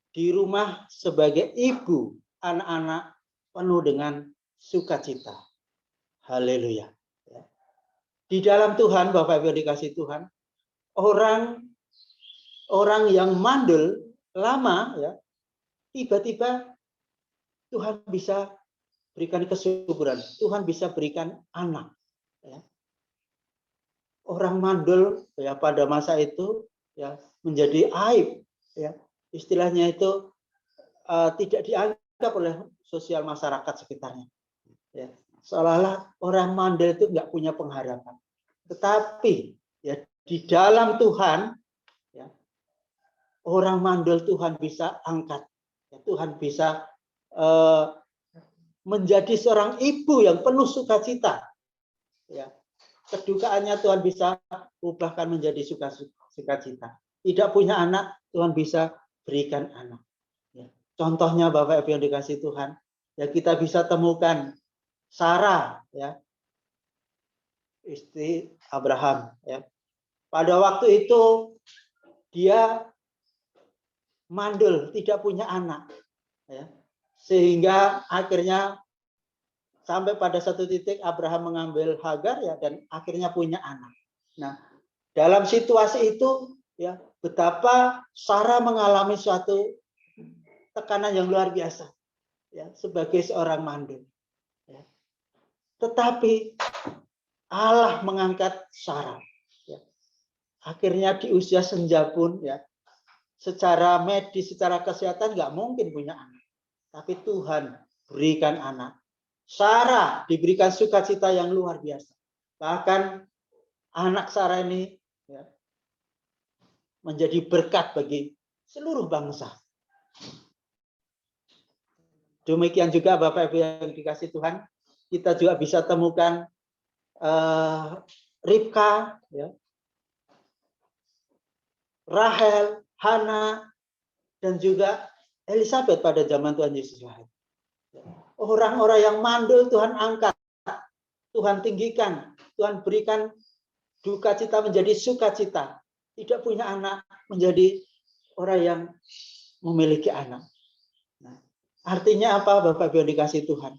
di rumah sebagai ibu anak-anak penuh dengan sukacita. Haleluya. Ya. Di dalam Tuhan, Bapak Ibu yang dikasihi Tuhan, orang yang mandul lama, ya, tiba-tiba Tuhan bisa berikan kesuburan, Tuhan bisa berikan anak. Ya. Orang mandul, ya, pada masa itu, ya, menjadi aib, ya, istilahnya itu tidak dianggap oleh sosial masyarakat sekitarnya. Ya. Seolah-olah orang mandul itu nggak punya pengharapan. Tetapi, ya, di dalam Tuhan, ya, orang mandul Tuhan bisa angkat, ya, Tuhan bisa menjadi seorang ibu yang penuh sukacita. Ya. Kedukaannya Tuhan bisa ubahkan menjadi sukacita. Tidak punya anak, Tuhan bisa berikan anak. Ya. Contohnya Bapak Ibu yang dikasihi Tuhan, ya, kita bisa temukan Sarah, ya, istri Abraham. Ya. Pada waktu itu dia mandul, tidak punya anak, ya, sehingga akhirnya sampai pada satu titik Abraham mengambil Hagar, ya, dan akhirnya punya anak. Nah, dalam situasi itu, ya, betapa Sarah mengalami suatu tekanan yang luar biasa, ya, sebagai seorang mandul. Ya. Tetapi Allah mengangkat Sarah. Ya. Akhirnya di usia senja pun, ya, secara medis, secara kesehatan nggak mungkin punya anak. Tapi Tuhan berikan anak. Sarah diberikan sukacita yang luar biasa. Bahkan anak Sarah ini, ya, menjadi berkat bagi seluruh bangsa. Demikian juga Bapak Ibu yang dikasihi Tuhan, kita juga bisa temukan Ribka, ya, Rahel, Hana, dan juga Elizabeth pada zaman Tuhan Yesus lahir. Orang-orang yang mandul Tuhan angkat, Tuhan tinggikan, Tuhan berikan duka cita menjadi sukacita. tidak punya anak menjadi orang yang memiliki anak. Nah, artinya apa, Bapak Ibu yang dikasih Tuhan?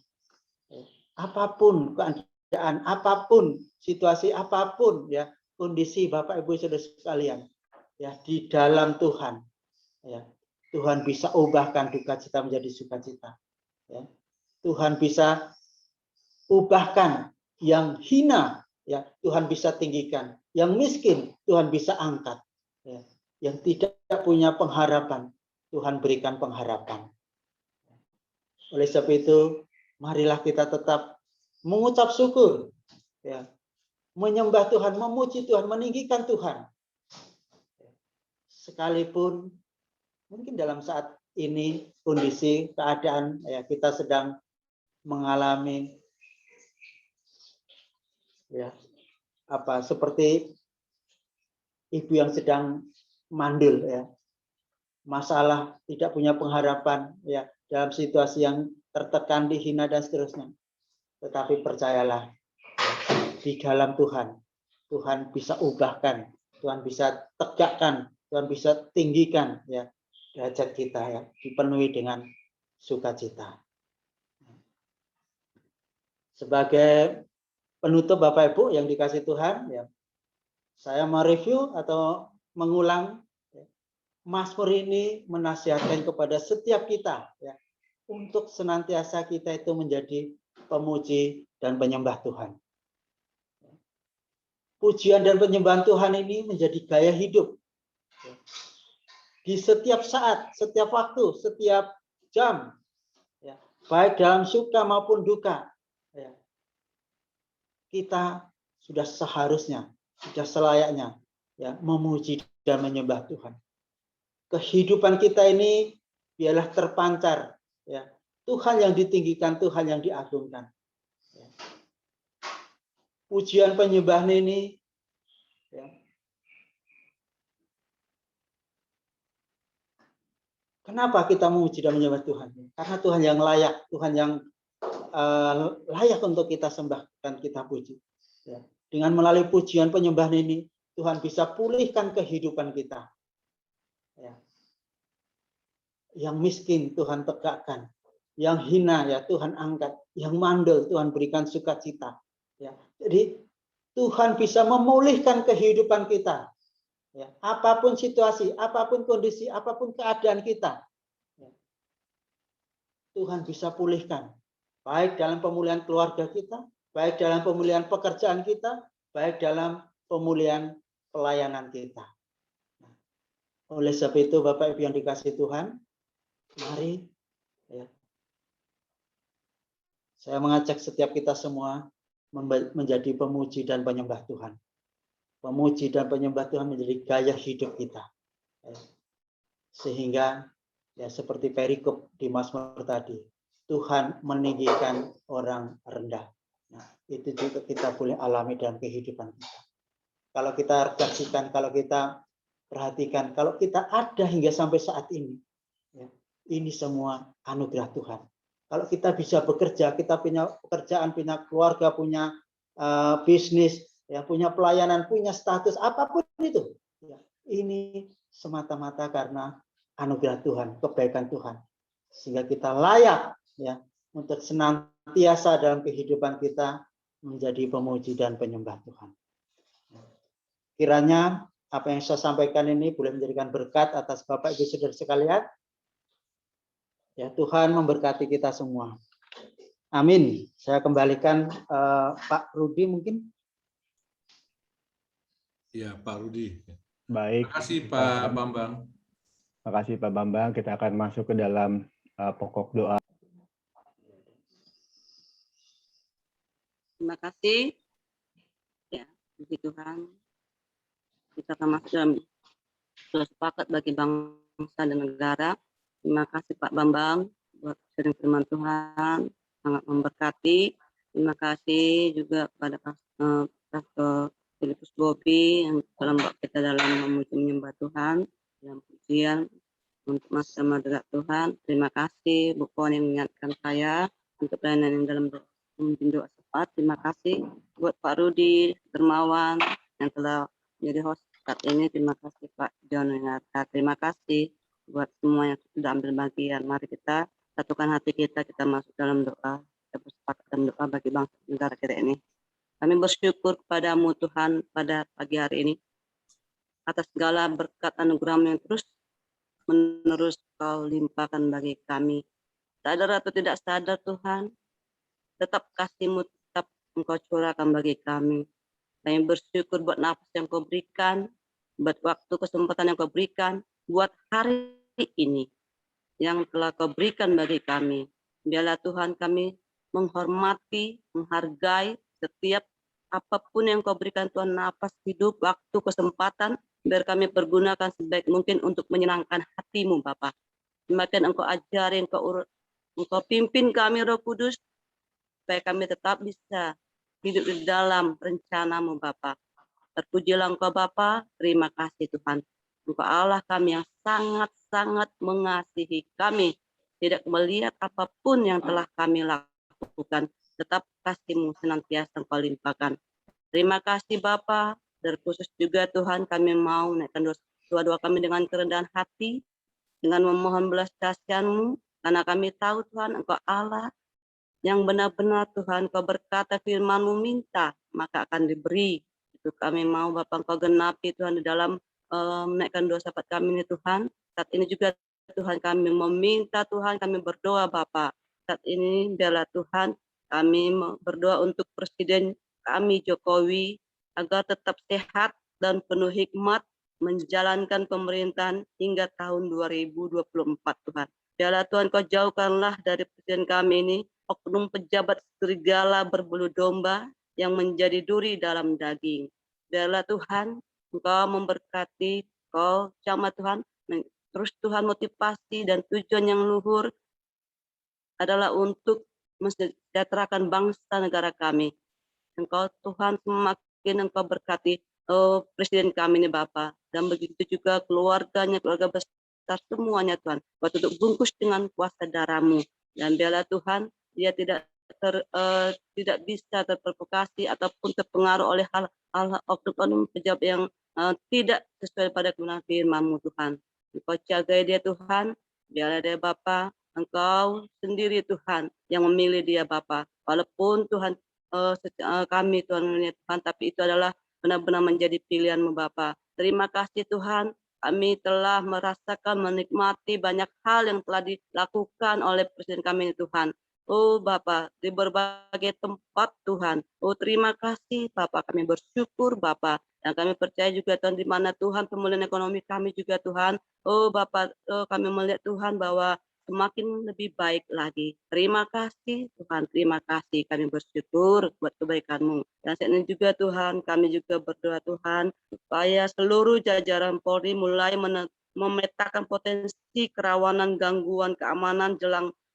Apapun keadaan, apapun situasi, apapun ya kondisi Bapak Ibu Saudara sekalian, ya di dalam Tuhan, ya Tuhan bisa ubahkan duka cita menjadi sukacita. Ya. Tuhan bisa ubahkan yang hina, ya Tuhan bisa tinggikan. Yang miskin Tuhan bisa angkat. Ya. Yang tidak punya pengharapan, Tuhan berikan pengharapan. Oleh sebab itu, marilah kita tetap mengucap syukur, ya, menyembah Tuhan, memuji Tuhan, meninggikan Tuhan. Sekalipun mungkin dalam saat ini kondisi keadaan ya kita sedang mengalami ya apa seperti ibu yang sedang mandul ya, masalah, tidak punya pengharapan ya dalam situasi yang tertekan, dihina dan seterusnya. Tetapi percayalah, di dalam Tuhan, Tuhan bisa ubahkan, Tuhan bisa tegakkan, Tuhan bisa tinggikan ya derajat kita ya, dipenuhi dengan sukacita. Sebagai penutup Bapak Ibu yang dikasih Tuhan ya, saya mereview atau mengulang ya, Mazmur ini menasihatkan kepada setiap kita ya, untuk senantiasa kita itu menjadi pemuji dan penyembah Tuhan. Pujian dan penyembahan Tuhan ini menjadi gaya hidup. Di setiap saat, setiap waktu, setiap jam, ya, baik dalam suka maupun duka, ya, kita sudah seharusnya, sudah selayaknya, ya, memuji dan menyembah Tuhan. Kehidupan kita ini biarlah terpancar, ya, Tuhan yang ditinggikan, Tuhan yang diagungkan. Ya. Pujian penyembahan ini, ya, kenapa kita memuji dan menyembah Tuhan? Karena Tuhan yang layak, Tuhan yang layak untuk kita sembah dan kita puji. Ya. Dengan melalui pujian penyembahan ini, Tuhan bisa pulihkan kehidupan kita. Ya. Yang miskin Tuhan tegakkan, yang hina ya Tuhan angkat, yang mandul Tuhan berikan sukacita. Ya. Jadi Tuhan bisa memulihkan kehidupan kita. Ya. Apapun situasi, apapun kondisi, apapun keadaan kita, ya, Tuhan bisa pulihkan. Baik dalam pemulihan keluarga kita, baik dalam pemulihan pekerjaan kita, baik dalam pemulihan pelayanan kita. Oleh sebab itu Bapak Ibu yang dikasihi Tuhan, mari ya, saya mengajak setiap kita semua menjadi pemuji dan penyembah Tuhan. Pemuji dan penyembah Tuhan menjadi gaya hidup kita. Ya. Sehingga ya seperti perikop di Mazmur tadi, Tuhan meninggikan orang rendah. Nah, itu juga kita boleh alami dalam kehidupan kita. Kalau kita refleksikan, kalau kita perhatikan, kalau kita ada hingga sampai saat ini, ya, ini semua anugerah Tuhan. Kalau kita bisa bekerja, kita punya pekerjaan, punya keluarga, punya bisnis, ya, punya pelayanan, punya status, apapun itu, ya, ini semata-mata karena anugerah Tuhan, kebaikan Tuhan, sehingga kita layak ya untuk senantiasa dalam kehidupan kita menjadi pemuji dan penyembah Tuhan. Kiranya apa yang saya sampaikan ini boleh menjadikan berkat atas Bapak Ibu Saudara sekalian. Ya, Tuhan memberkati kita semua. Amin. Saya kembalikan Pak Rudi mungkin. Ya, Pak Rudi. Baik. Terima kasih Pak Bambang. Terima kasih Pak Bambang. Kita akan masuk ke dalam pokok doa. Terima kasih. Ya, puji Tuhan. Kita akan masuk dalam sudah sepakat bagi bangsa dan negara. Terima kasih Pak Bambang buat sharing firman Tuhan, sangat memberkati. Terima kasih juga kepada Pastor Filipus Bobi yang telah membawa kita dalam memuji menyembah Tuhan, dalam pujian untuk masa madera Tuhan. Terima kasih Bu Puan yang mengingatkan saya untuk pelayanan yang dalam memimpin doa cepat. Terima kasih buat Pak Rudi Dermawan yang telah menjadi host Saat ini terima kasih Pak John Winata. Terima kasih buat semua yang sudah ambil bagian. Mari kita satukan hati kita masuk dalam doa. Kita bersepakat dalam doa bagi bangsa negara kita ini. Kami bersyukur kepadamu Tuhan pada pagi hari ini atas segala berkat anugerah-Mu yang terus menerus Kau limpahkan bagi kami. Sadar atau tidak sadar Tuhan, tetap kasih-Mu tetap Engkau curahkan bagi kami. Kami bersyukur buat nafas yang Kau berikan, buat waktu kesempatan yang Kau berikan, buat hari ini yang telah Kau berikan bagi kami. Biarlah Tuhan kami menghormati, menghargai setiap apapun yang Kau berikan Tuhan, nafas hidup, waktu, kesempatan, biar kami pergunakan sebaik mungkin untuk menyenangkan hati-Mu Bapa. Semakin Engkau ajari, Engkau pimpin kami Roh Kudus, supaya kami tetap bisa hidup di dalam rencana-Mu Bapa. Terpujilah Engkau Bapa, terima kasih Tuhan. Engkau Allah kami yang sangat-sangat mengasihi kami. Tidak melihat apapun yang telah kami lakukan, tetap kasih-Mu senantiasa Engkau limpahkan. Terima kasih Bapa, terkhusus juga Tuhan kami mau naikkan doa-doa kami dengan kerendahan hati, dengan memohon belas kasihan-Mu, karena kami tahu Tuhan Engkau Allah yang benar-benar Tuhan Kau berkata firman-Mu minta, maka akan diberi. Itu kami mau Bapa Engkau genapi Tuhan di dalam menaikkan doa sahabat kami ini Tuhan. Saat ini juga Tuhan kami meminta Tuhan, kami berdoa Bapa. Saat ini biarlah Tuhan kami berdoa untuk Presiden kami Jokowi agar tetap sehat dan penuh hikmat menjalankan pemerintahan hingga tahun 2024 Tuhan. Biarlah Tuhan Kau jauhkanlah dari Presiden kami ini oknum pejabat serigala berbulu domba yang menjadi duri dalam daging. Biarlah Tuhan Engkau memberkati, Kau jamah Tuhan, terus Tuhan motivasi dan tujuan yang luhur adalah untuk mensejahterakan bangsa negara kami. Engkau Tuhan semakin Engkau berkati Presiden kami ini Bapa, dan begitu juga keluarganya, keluarga besar semuanya Tuhan, buat untuk bungkus dengan kuasa darah-Mu. Dan biarlah Tuhan dia tidak bisa terprovokasi ataupun terpengaruh oleh hal oknum pejabat yang tidak sesuai pada kebenaran firman-Mu Tuhan. Engkau jaga dia Tuhan, biarlah dia Bapa, Engkau sendiri Tuhan yang memilih dia Bapa. Walaupun Tuhan kami Tuhan, tapi itu adalah benar-benar menjadi pilihan-Mu Bapa. Terima kasih Tuhan, kami telah merasakan, menikmati banyak hal yang telah dilakukan oleh Presiden kami Tuhan. Oh Bapa, di berbagai tempat Tuhan. Oh terima kasih Bapa, kami bersyukur Bapa. Dan kami percaya juga Tuhan di mana Tuhan pemulihan ekonomi kami juga Tuhan. Oh Bapa, kami melihat Tuhan bahwa semakin lebih baik lagi. Terima kasih Tuhan, terima kasih. Kami bersyukur buat kebaikan-Mu. Dan saat ini juga Tuhan, kami juga berdoa Tuhan, supaya seluruh jajaran Polri mulai memetakan potensi kerawanan gangguan keamanan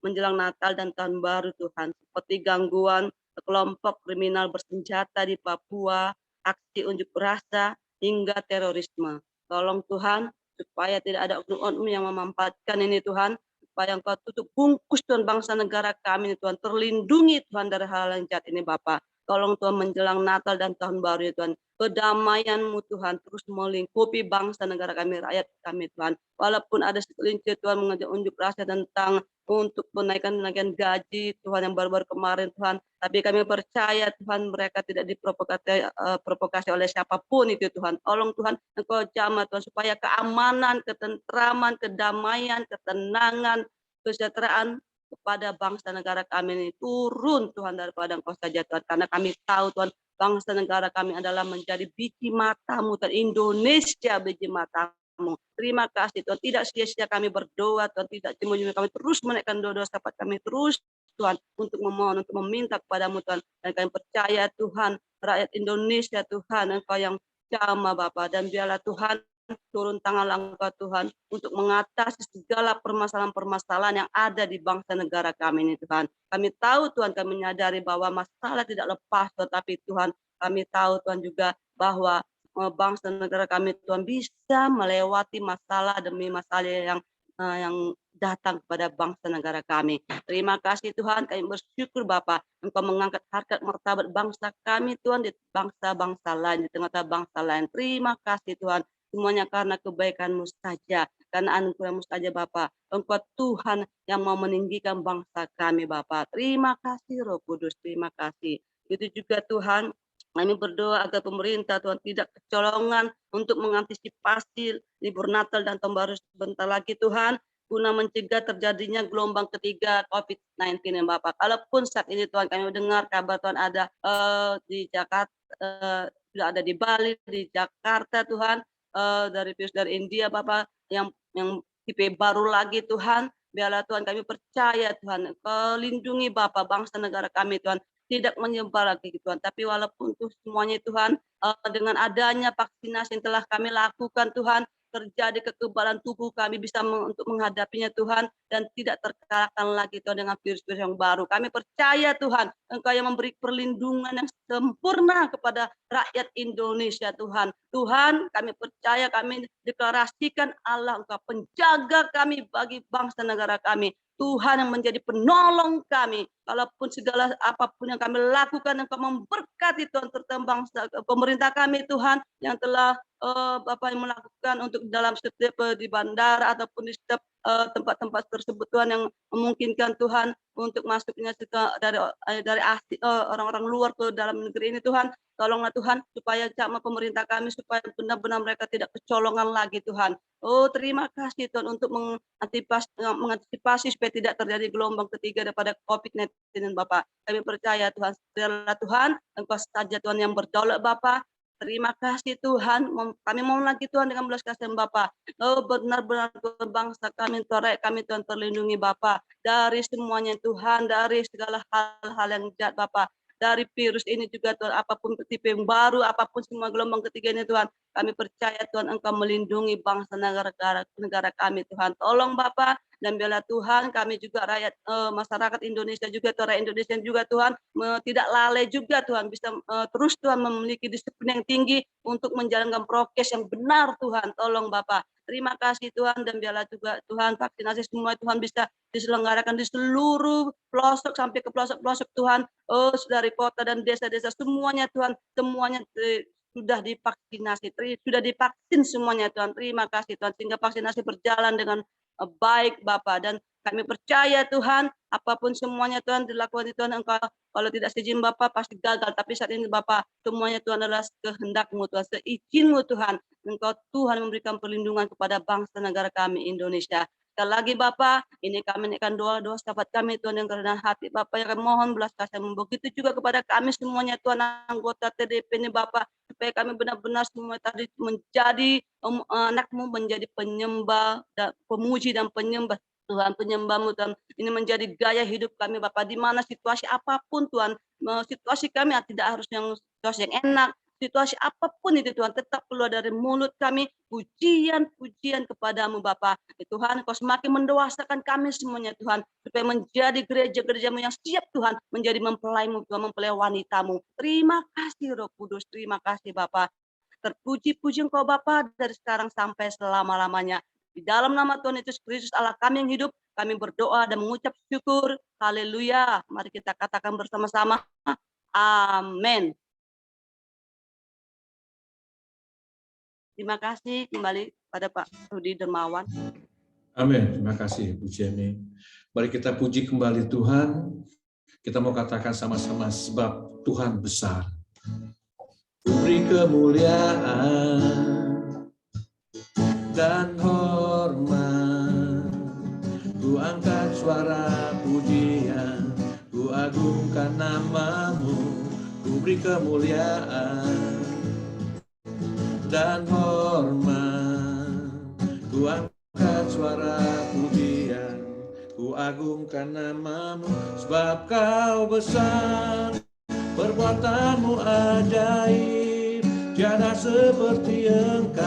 menjelang Natal dan Tahun Baru Tuhan. Seperti gangguan kelompok kriminal bersenjata di Papua, aksi unjuk rasa, hingga terorisme. Tolong Tuhan, supaya tidak ada oknum-oknum yang memanfaatkan ini Tuhan, supaya Engkau tutup bungkus Tuhan bangsa negara kami Tuhan, terlindungi Tuhan dari hal yang jahat ini Bapa. Tolong Tuhan menjelang Natal dan Tahun Baru ya Tuhan, kedamaian-Mu Tuhan terus melingkupi bangsa negara kami, rakyat kami Tuhan. Walaupun ada segelintir Tuhan mengajak unjuk rasa tentang untuk menaikkan gaji Tuhan yang baru-baru kemarin Tuhan, tapi kami percaya Tuhan mereka tidak diprovokasi oleh siapapun itu Tuhan. Tolong Tuhan Engkau jamah Tuhan, supaya keamanan, ketentraman, kedamaian, ketenangan, kesejahteraan kepada bangsa negara kami ini turun Tuhan daripada Engkau saja Tuhan, karena kami tahu Tuhan bangsa negara kami adalah menjadi biji mata-Mu Tuhan, Indonesia biji mata-Mu. Terima kasih Tuhan, tidak sia-sia kami berdoa Tuhan, tidak cuma kami terus menaikkan doa sahabat kami terus Tuhan untuk memohon, untuk meminta kepada-Mu Tuhan, dan kami percaya Tuhan rakyat Indonesia Tuhan Engkau yang jamah Bapa, dan biarlah Tuhan turun tangan Engkau Tuhan untuk mengatasi segala permasalahan-permasalahan yang ada di bangsa negara kami ini Tuhan. Kami tahu Tuhan, kami menyadari bahwa masalah tidak lepas, tetapi Tuhan kami tahu Tuhan juga bahwa bangsa negara kami Tuhan bisa melewati masalah demi masalah yang datang kepada bangsa negara kami. Terima kasih Tuhan, kami bersyukur Bapa, Engkau mengangkat harkat martabat bangsa kami Tuhan di bangsa-bangsa lain, di tengah-tengah bangsa lain. Terima kasih Tuhan, semuanya karena kebaikan-Mu saja, karena anugerah-Mu saja Bapa. Engkau Tuhan yang mau meninggikan bangsa kami Bapa. Terima kasih Roh Kudus, terima kasih. Itu juga Tuhan, kami berdoa agar pemerintah Tuhan tidak kecolongan untuk mengantisipasi libur Natal dan Tahun Baru sebentar lagi Tuhan, guna mencegah terjadinya gelombang ketiga COVID-19 ya Bapak. Kalaupun saat ini Tuhan kami mendengar kabar Tuhan ada di Jakarta, sudah ada di Bali, di Jakarta Tuhan, dari virus dari India Bapak yang tipe baru lagi Tuhan. Biarlah Tuhan kami percaya Tuhan, lindungi Bapak bangsa negara kami Tuhan, tidak menyebar lagi Tuhan. Tapi walaupun itu semuanya Tuhan, dengan adanya vaksinasi yang telah kami lakukan Tuhan, terjadi kekebalan tubuh kami bisa untuk menghadapinya Tuhan, dan tidak terkalahkan lagi Tuhan dengan virus-virus yang baru. Kami percaya Tuhan, Engkau yang memberi perlindungan yang sempurna kepada rakyat Indonesia Tuhan. Tuhan, kami percaya, kami deklarasikan Allah Engkau penjaga kami bagi bangsa negara kami. Tuhan yang menjadi penolong kami. Walaupun segala apapun yang kami lakukan, Engkau memberkati Tuhan serta bangsa pemerintah kami Tuhan yang telah Bapak yang melakukan untuk dalam setiap di bandara ataupun di setiap tempat-tempat tersebut Tuhan yang memungkinkan Tuhan untuk masuknya dari asing, orang-orang luar ke dalam negeri ini Tuhan. Tolonglah Tuhan supaya sama pemerintah kami supaya benar-benar mereka tidak kecolongan lagi Tuhan. Oh terima kasih Tuhan untuk mengantisipasi supaya tidak terjadi gelombang ketiga daripada COVID-19 Bapak. Kami percaya Tuhan, biarlah Tuhan Engkau saja Tuhan yang berdaulat Bapak. Terima kasih Tuhan, kami mohon lagi Tuhan dengan belas kasihan Bapa. Oh benar-benar bangsa kami, rakyat kami Tuhan terlindungi Bapa dari semuanya Tuhan, dari segala hal-hal yang jahat Bapa. Dari virus ini juga Tuhan, apapun tipe yang baru, apapun semua gelombang ketiga ini Tuhan, kami percaya Tuhan Engkau melindungi bangsa negara kami Tuhan. Tolong Bapa, dan biarlah Tuhan kami juga rakyat masyarakat Indonesia juga, rakyat Indonesia juga Tuhan, tidak lalai juga Tuhan, bisa terus Tuhan memiliki disiplin yang tinggi untuk menjalankan prokes yang benar Tuhan. Tolong Bapak. Terima kasih Tuhan, dan biarlah juga Tuhan vaksinasi semua Tuhan bisa diselenggarakan di seluruh pelosok sampai ke pelosok-pelosok Tuhan. Oh dari kota dan desa-desa semuanya Tuhan, semuanya sudah divaksinasi, sudah divaksin semuanya Tuhan. Terima kasih Tuhan, sehingga vaksinasi berjalan dengan baik Bapak, dan kami percaya Tuhan apapun semuanya Tuhan dilakukan di Tuhan Engkau, kalau tidak seizin Bapak pasti gagal, tapi saat ini Bapak semuanya Tuhan adalah kehendak-Mu Tuhan, seizin-Mu Tuhan. Engkau Tuhan memberikan perlindungan kepada bangsa negara kami Indonesia. Sekali lagi Bapak, ini kami naikkan doa-doa sahabat kami Tuhan yang kerendahan hati Bapak, yang mohon belas kasihan. Begitu juga kepada kami semuanya Tuhan anggota TDP ini Bapak, supaya kami benar-benar semua tadi menjadi anak-Mu, menjadi penyembah dan pemuji dan penyembah Tuhan, penyembah-Mu Tuhan. Ini menjadi gaya hidup kami Bapak, di mana situasi apapun Tuhan, situasi kami tidak harus yang situasi yang enak, situasi apapun itu Tuhan, tetap keluar dari mulut kami pujian-pujian kepadamu Bapa. Tuhan, Kau semakin mendewasakan kami semuanya Tuhan, supaya menjadi gereja-gerejamu yang siap Tuhan, menjadi mempelai-Mu Tuhan, mempelai wanita-Mu. Terima kasih Roh Kudus, terima kasih Bapa. Terpuji-puji Engkau Bapa dari sekarang sampai selama-lamanya. Di dalam nama Tuhan Yesus Kristus Allah kami yang hidup, kami berdoa dan mengucap syukur. Haleluya. Mari kita katakan bersama-sama. Amin. Terima kasih kembali pada Pak Rudi Dermawan. Amin. Terima kasih Bu Jenny. Mari kita puji kembali Tuhan. Kita mau katakan sama-sama sebab Tuhan besar. Beri kemuliaan dan hormat. Ku angkat suara pujian, ku agungkan nama-Mu. Ku beri kemuliaan dan hormat, ku angkat suara pujian, ku agungkan nama-Mu, sebab Kau besar, perbuatan-Mu ajaib, tiada seperti Engkau,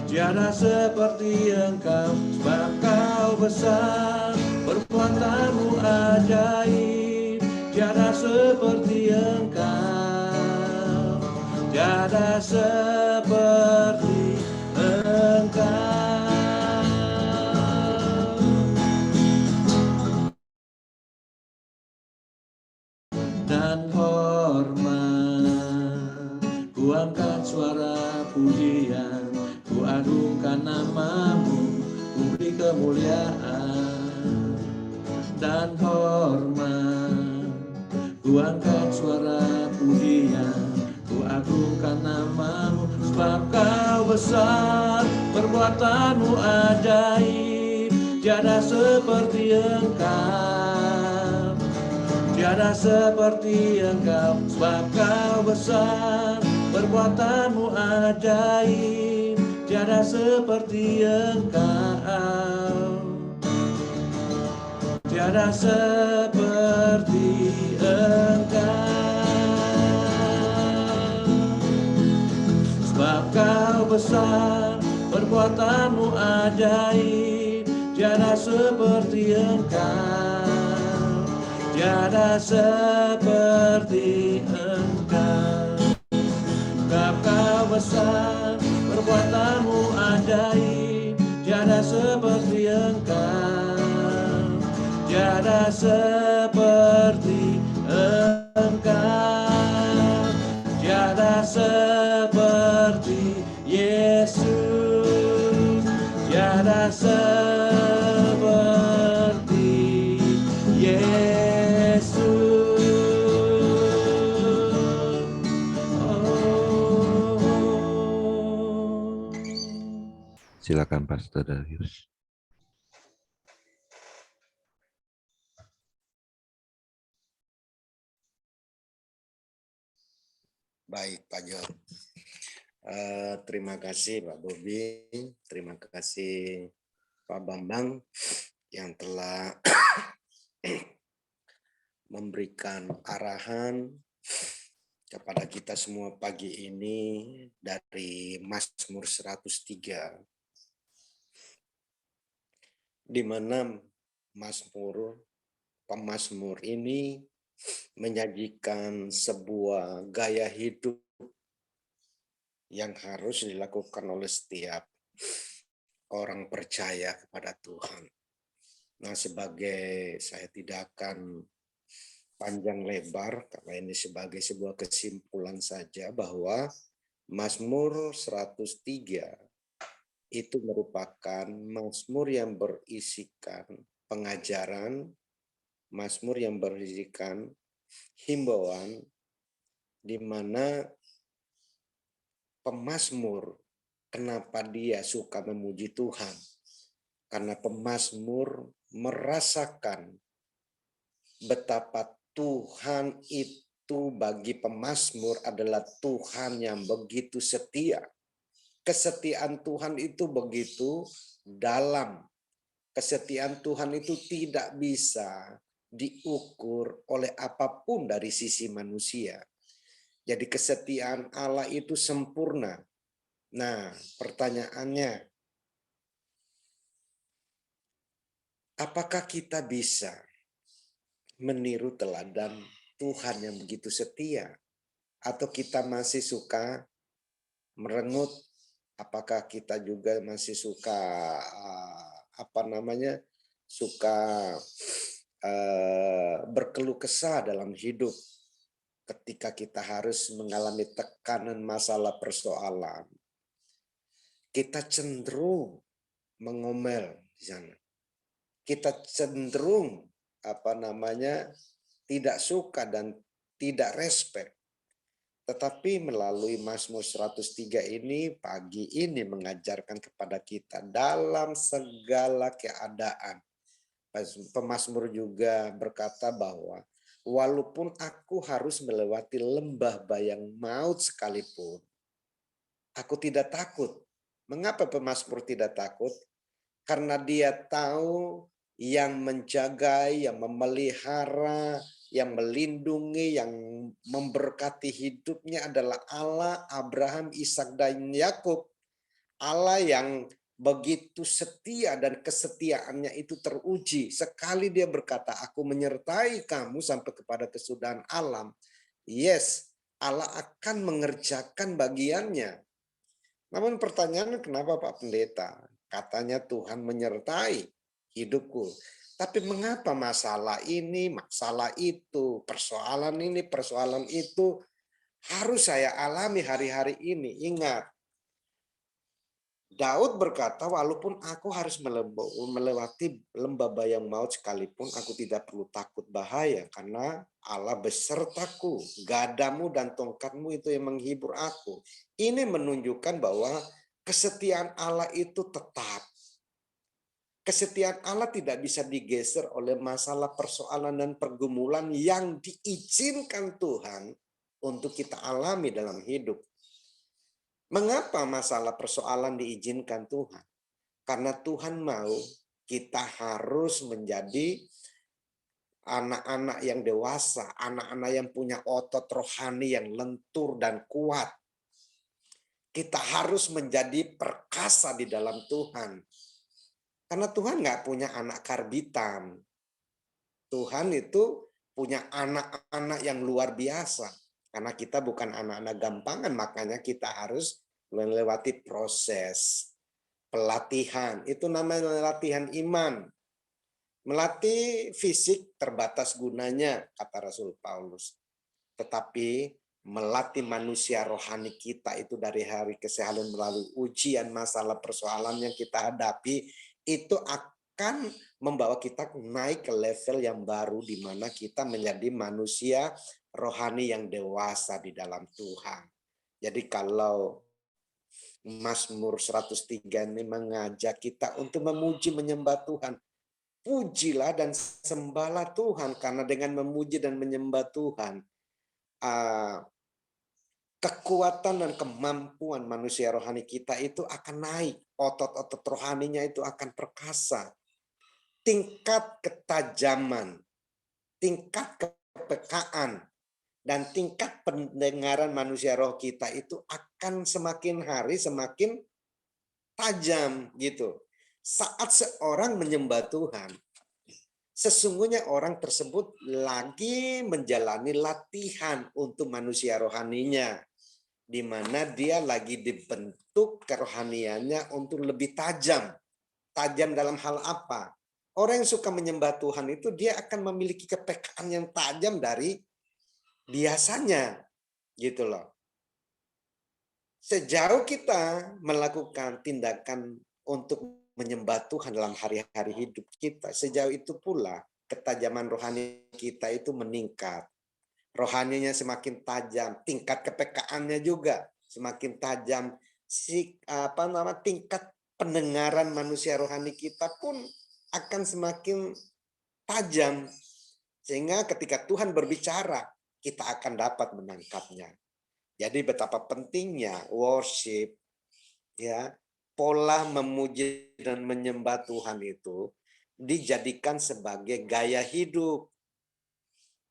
tiada seperti Engkau, sebab Kau besar, perbuatan-Mu ajaib, tiada seperti Engkau. Tiada seperti Engkau. Dan hormat, ku ku angkat suara pujian, ku agungkan namamu, ku beri kemuliaan dan hormat. Ku angkat suara pujian, ku agungkan namamu, sebab kau besar, perbuatanmu ajaib, tiada seperti engkau. Tiada seperti engkau, sebab kau besar, perbuatanmu ajaib, tiada seperti engkau. Tiada seperti engkau. Sebab kau besar, perbuatanmu ajaib, tiada seperti engkau. Tiada seperti engkau. Sebab kau besar, perbuatanmu ajaib, tiada seperti engkau. Tiada seperti engkau. Tiada seperti Yesus. Tiada seperti Yesus. Silakan Pastor Darius. Baik, Pak John. Terima kasih Pak Bobi, terima kasih Pak Bambang yang telah memberikan arahan kepada kita semua pagi ini dari Mazmur 103, di mana pemazmur ini menyajikan sebuah gaya hidup yang harus dilakukan oleh setiap orang percaya kepada Tuhan. Nah, saya tidak akan panjang lebar, karena ini sebagai sebuah kesimpulan saja bahwa Mazmur 103 itu merupakan mazmur yang berisikan pengajaran, mazmur yang berisikan himbauan, di mana pemazmur, kenapa dia suka memuji Tuhan? Karena pemazmur merasakan betapa Tuhan itu bagi pemazmur adalah Tuhan yang begitu setia. Kesetiaan Tuhan itu begitu dalam. Kesetiaan Tuhan itu tidak bisa diukur oleh apapun dari sisi manusia. Jadi kesetiaan Allah itu sempurna. Nah, pertanyaannya, apakah kita bisa meniru teladan Tuhan yang begitu setia? Atau kita masih suka merengut? Apakah kita juga masih suka berkeluh kesah dalam hidup ketika kita harus mengalami tekanan, masalah, persoalan? Kita cenderung mengomel di sana. Kita cenderung tidak suka dan tidak respect. Tetapi melalui Mazmur 103 ini, pagi ini mengajarkan kepada kita dalam segala keadaan. Pemazmur juga berkata bahwa walaupun aku harus melewati lembah bayang maut sekalipun, aku tidak takut. Mengapa pemazmur tidak takut? Karena dia tahu yang menjaga, yang memelihara, yang melindungi, yang memberkati hidupnya adalah Allah Abraham, Ishak, dan Yakub. Allah yang begitu setia dan kesetiaannya itu teruji. Sekali dia berkata, aku menyertai kamu sampai kepada kesudahan alam. Yes, Allah akan mengerjakan bagiannya. Namun pertanyaannya, kenapa Pak Pendeta? Katanya Tuhan menyertai hidupku. Tapi mengapa masalah ini, masalah itu, persoalan ini, persoalan itu harus saya alami hari-hari ini. Ingat, Daud berkata, walaupun aku harus melewati lembah bayang maut sekalipun, aku tidak perlu takut bahaya, karena Allah besertaku. Gadamu dan tongkatmu itu yang menghibur aku. Ini menunjukkan bahwa kesetiaan Allah itu tetap. Kesetiaan Allah tidak bisa digeser oleh masalah, persoalan, dan pergumulan yang diizinkan Tuhan untuk kita alami dalam hidup. Mengapa masalah persoalan diizinkan Tuhan? Karena Tuhan mau kita harus menjadi anak-anak yang dewasa, anak-anak yang punya otot rohani yang lentur dan kuat. Kita harus menjadi perkasa di dalam Tuhan. Karena Tuhan nggak punya anak karbitan. Tuhan itu punya anak-anak yang luar biasa. Karena kita bukan anak-anak gampangan, makanya kita harus melewati proses pelatihan. Itu namanya latihan iman. Melatih fisik terbatas gunanya, kata Rasul Paulus. Tetapi melatih manusia rohani kita itu dari hari ke hari melalui ujian, masalah, persoalan yang kita hadapi, itu akan membawa kita naik ke level yang baru di mana kita menjadi manusia rohani yang dewasa di dalam Tuhan. Jadi kalau Mazmur 103 ini mengajak kita untuk memuji menyembah Tuhan, pujilah dan sembahlah Tuhan, karena dengan memuji dan menyembah Tuhan, kekuatan dan kemampuan manusia rohani kita itu akan naik. Otot-otot rohaninya itu akan perkasa. Tingkat ketajaman, tingkat kepekaan, dan tingkat pendengaran manusia roh kita itu akan semakin hari semakin tajam gitu. Saat seorang menyembah Tuhan, sesungguhnya orang tersebut lagi menjalani latihan untuk manusia rohaninya, di mana dia lagi dibentuk kerohaniannya untuk lebih tajam. Tajam dalam hal apa? Orang yang suka menyembah Tuhan itu dia akan memiliki kepekaan yang tajam dari biasanya, gitu loh. Sejauh kita melakukan tindakan untuk menyembah Tuhan dalam hari-hari hidup kita, sejauh itu pula ketajaman rohani kita itu meningkat. Rohaninya semakin tajam, tingkat kepekaannya juga semakin tajam. Tingkat pendengaran manusia rohani kita pun akan semakin tajam. Sehingga ketika Tuhan berbicara, kita akan dapat menangkapnya. Jadi betapa pentingnya worship, ya, pola memuji dan menyembah Tuhan itu dijadikan sebagai gaya hidup.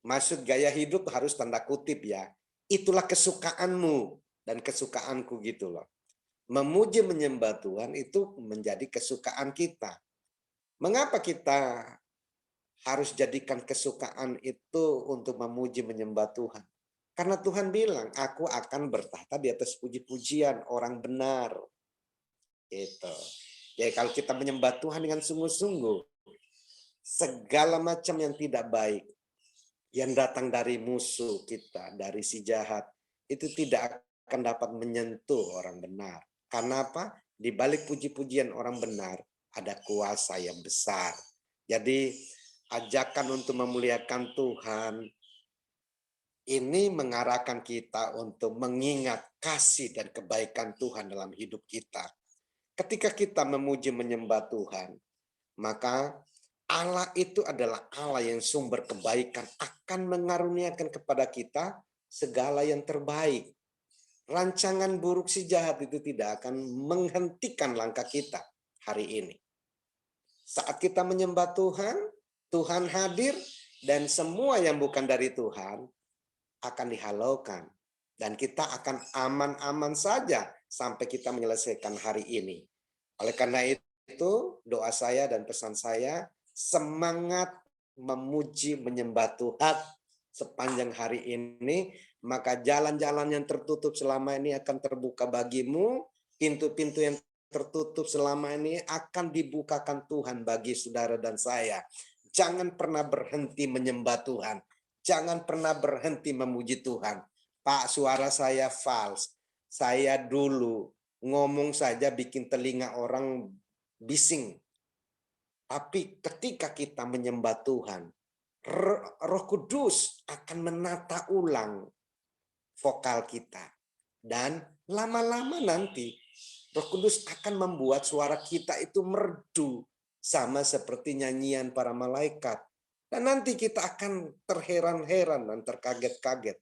Maksud gaya hidup harus tanda kutip ya. Itulah kesukaanmu dan kesukaanku gitu loh. Memuji menyembah Tuhan itu menjadi kesukaan kita. Mengapa kita harus jadikan kesukaan itu untuk memuji menyembah Tuhan? Karena Tuhan bilang, aku akan bertahta di atas puji-pujian orang benar. Itu. Jadi kalau kita menyembah Tuhan dengan sungguh-sungguh, segala macam yang tidak baik, yang datang dari musuh kita, dari si jahat, itu tidak akan dapat menyentuh orang benar. Karena apa? Di balik puji-pujian orang benar, ada kuasa yang besar. Jadi, ajakan untuk memuliakan Tuhan ini mengarahkan kita untuk mengingat kasih dan kebaikan Tuhan dalam hidup kita. Ketika kita memuji menyembah Tuhan, maka Allah itu adalah Allah yang sumber kebaikan, akan mengaruniakan kepada kita segala yang terbaik. Rancangan buruk si jahat itu tidak akan menghentikan langkah kita hari ini. Saat kita menyembah Tuhan, Tuhan hadir, dan semua yang bukan dari Tuhan akan dihalaukan. Dan kita akan aman-aman saja sampai kita menyelesaikan hari ini. Oleh karena itu, doa saya dan pesan saya, semangat memuji menyembah Tuhan sepanjang hari ini, maka jalan-jalan yang tertutup selama ini akan terbuka bagimu, pintu-pintu yang tertutup selama ini akan dibukakan Tuhan bagi saudara dan saya. Jangan pernah berhenti menyembah Tuhan. Jangan pernah berhenti memuji Tuhan. Pak, suara saya false. Saya dulu ngomong saja bikin telinga orang bising. Tapi ketika kita menyembah Tuhan, Roh Kudus akan menata ulang vokal kita. Dan lama-lama nanti Roh Kudus akan membuat suara kita itu merdu sama seperti nyanyian para malaikat. Dan nanti kita akan terheran-heran dan terkaget-kaget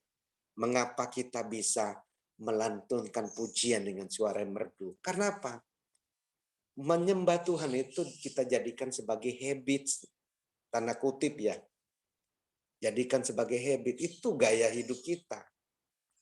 mengapa kita bisa melantunkan pujian dengan suara yang merdu. Karena apa? Menyembah Tuhan itu kita jadikan sebagai habit, tanda kutip ya. Jadikan sebagai habit, itu gaya hidup kita.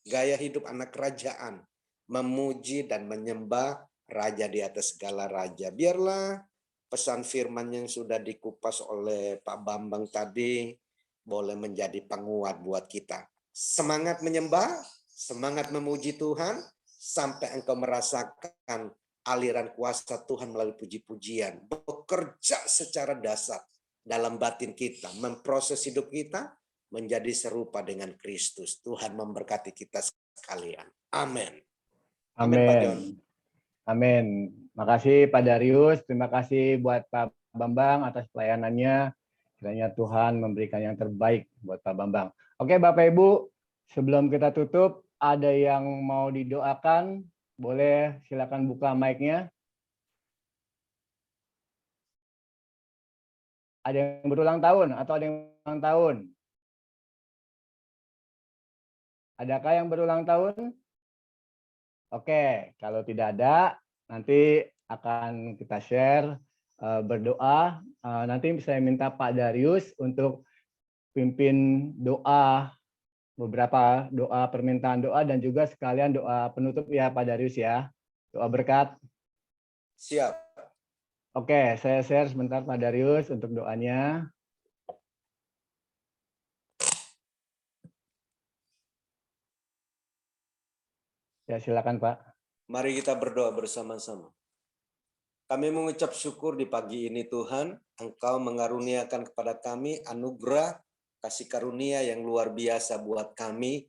Gaya hidup anak kerajaan. Memuji dan menyembah Raja di atas segala raja. Biarlah pesan firman yang sudah dikupas oleh Pak Bambang tadi boleh menjadi penguat buat kita. Semangat menyembah, semangat memuji Tuhan, sampai engkau merasakan aliran kuasa Tuhan melalui puji-pujian. Bekerja secara dasar dalam batin kita, memproses hidup kita menjadi serupa dengan Kristus. Tuhan memberkati kita sekalian. Amin. Pak John. Amin. Makasih Pak Darius, terima kasih buat Pak Bambang atas pelayanannya. Kiranya Tuhan memberikan yang terbaik buat Pak Bambang. Oke Bapak Ibu, sebelum kita tutup, ada yang mau didoakan? Boleh silakan buka mic-nya. Ada yang berulang tahun atau ada yang ulang tahun? Adakah yang berulang tahun? Oke, kalau tidak ada, nanti akan kita share berdoa. Nanti saya minta Pak Darius untuk pimpin doa, beberapa doa, permintaan doa, dan juga sekalian doa penutup ya Pak Darius ya. Doa berkat. Siap. Oke, saya share sebentar Pak Darius untuk doanya. Ya, silakan Pak. Mari kita berdoa bersama-sama. Kami mengucap syukur di pagi ini Tuhan, Engkau mengaruniakan kepada kami anugerah kasih karunia yang luar biasa buat kami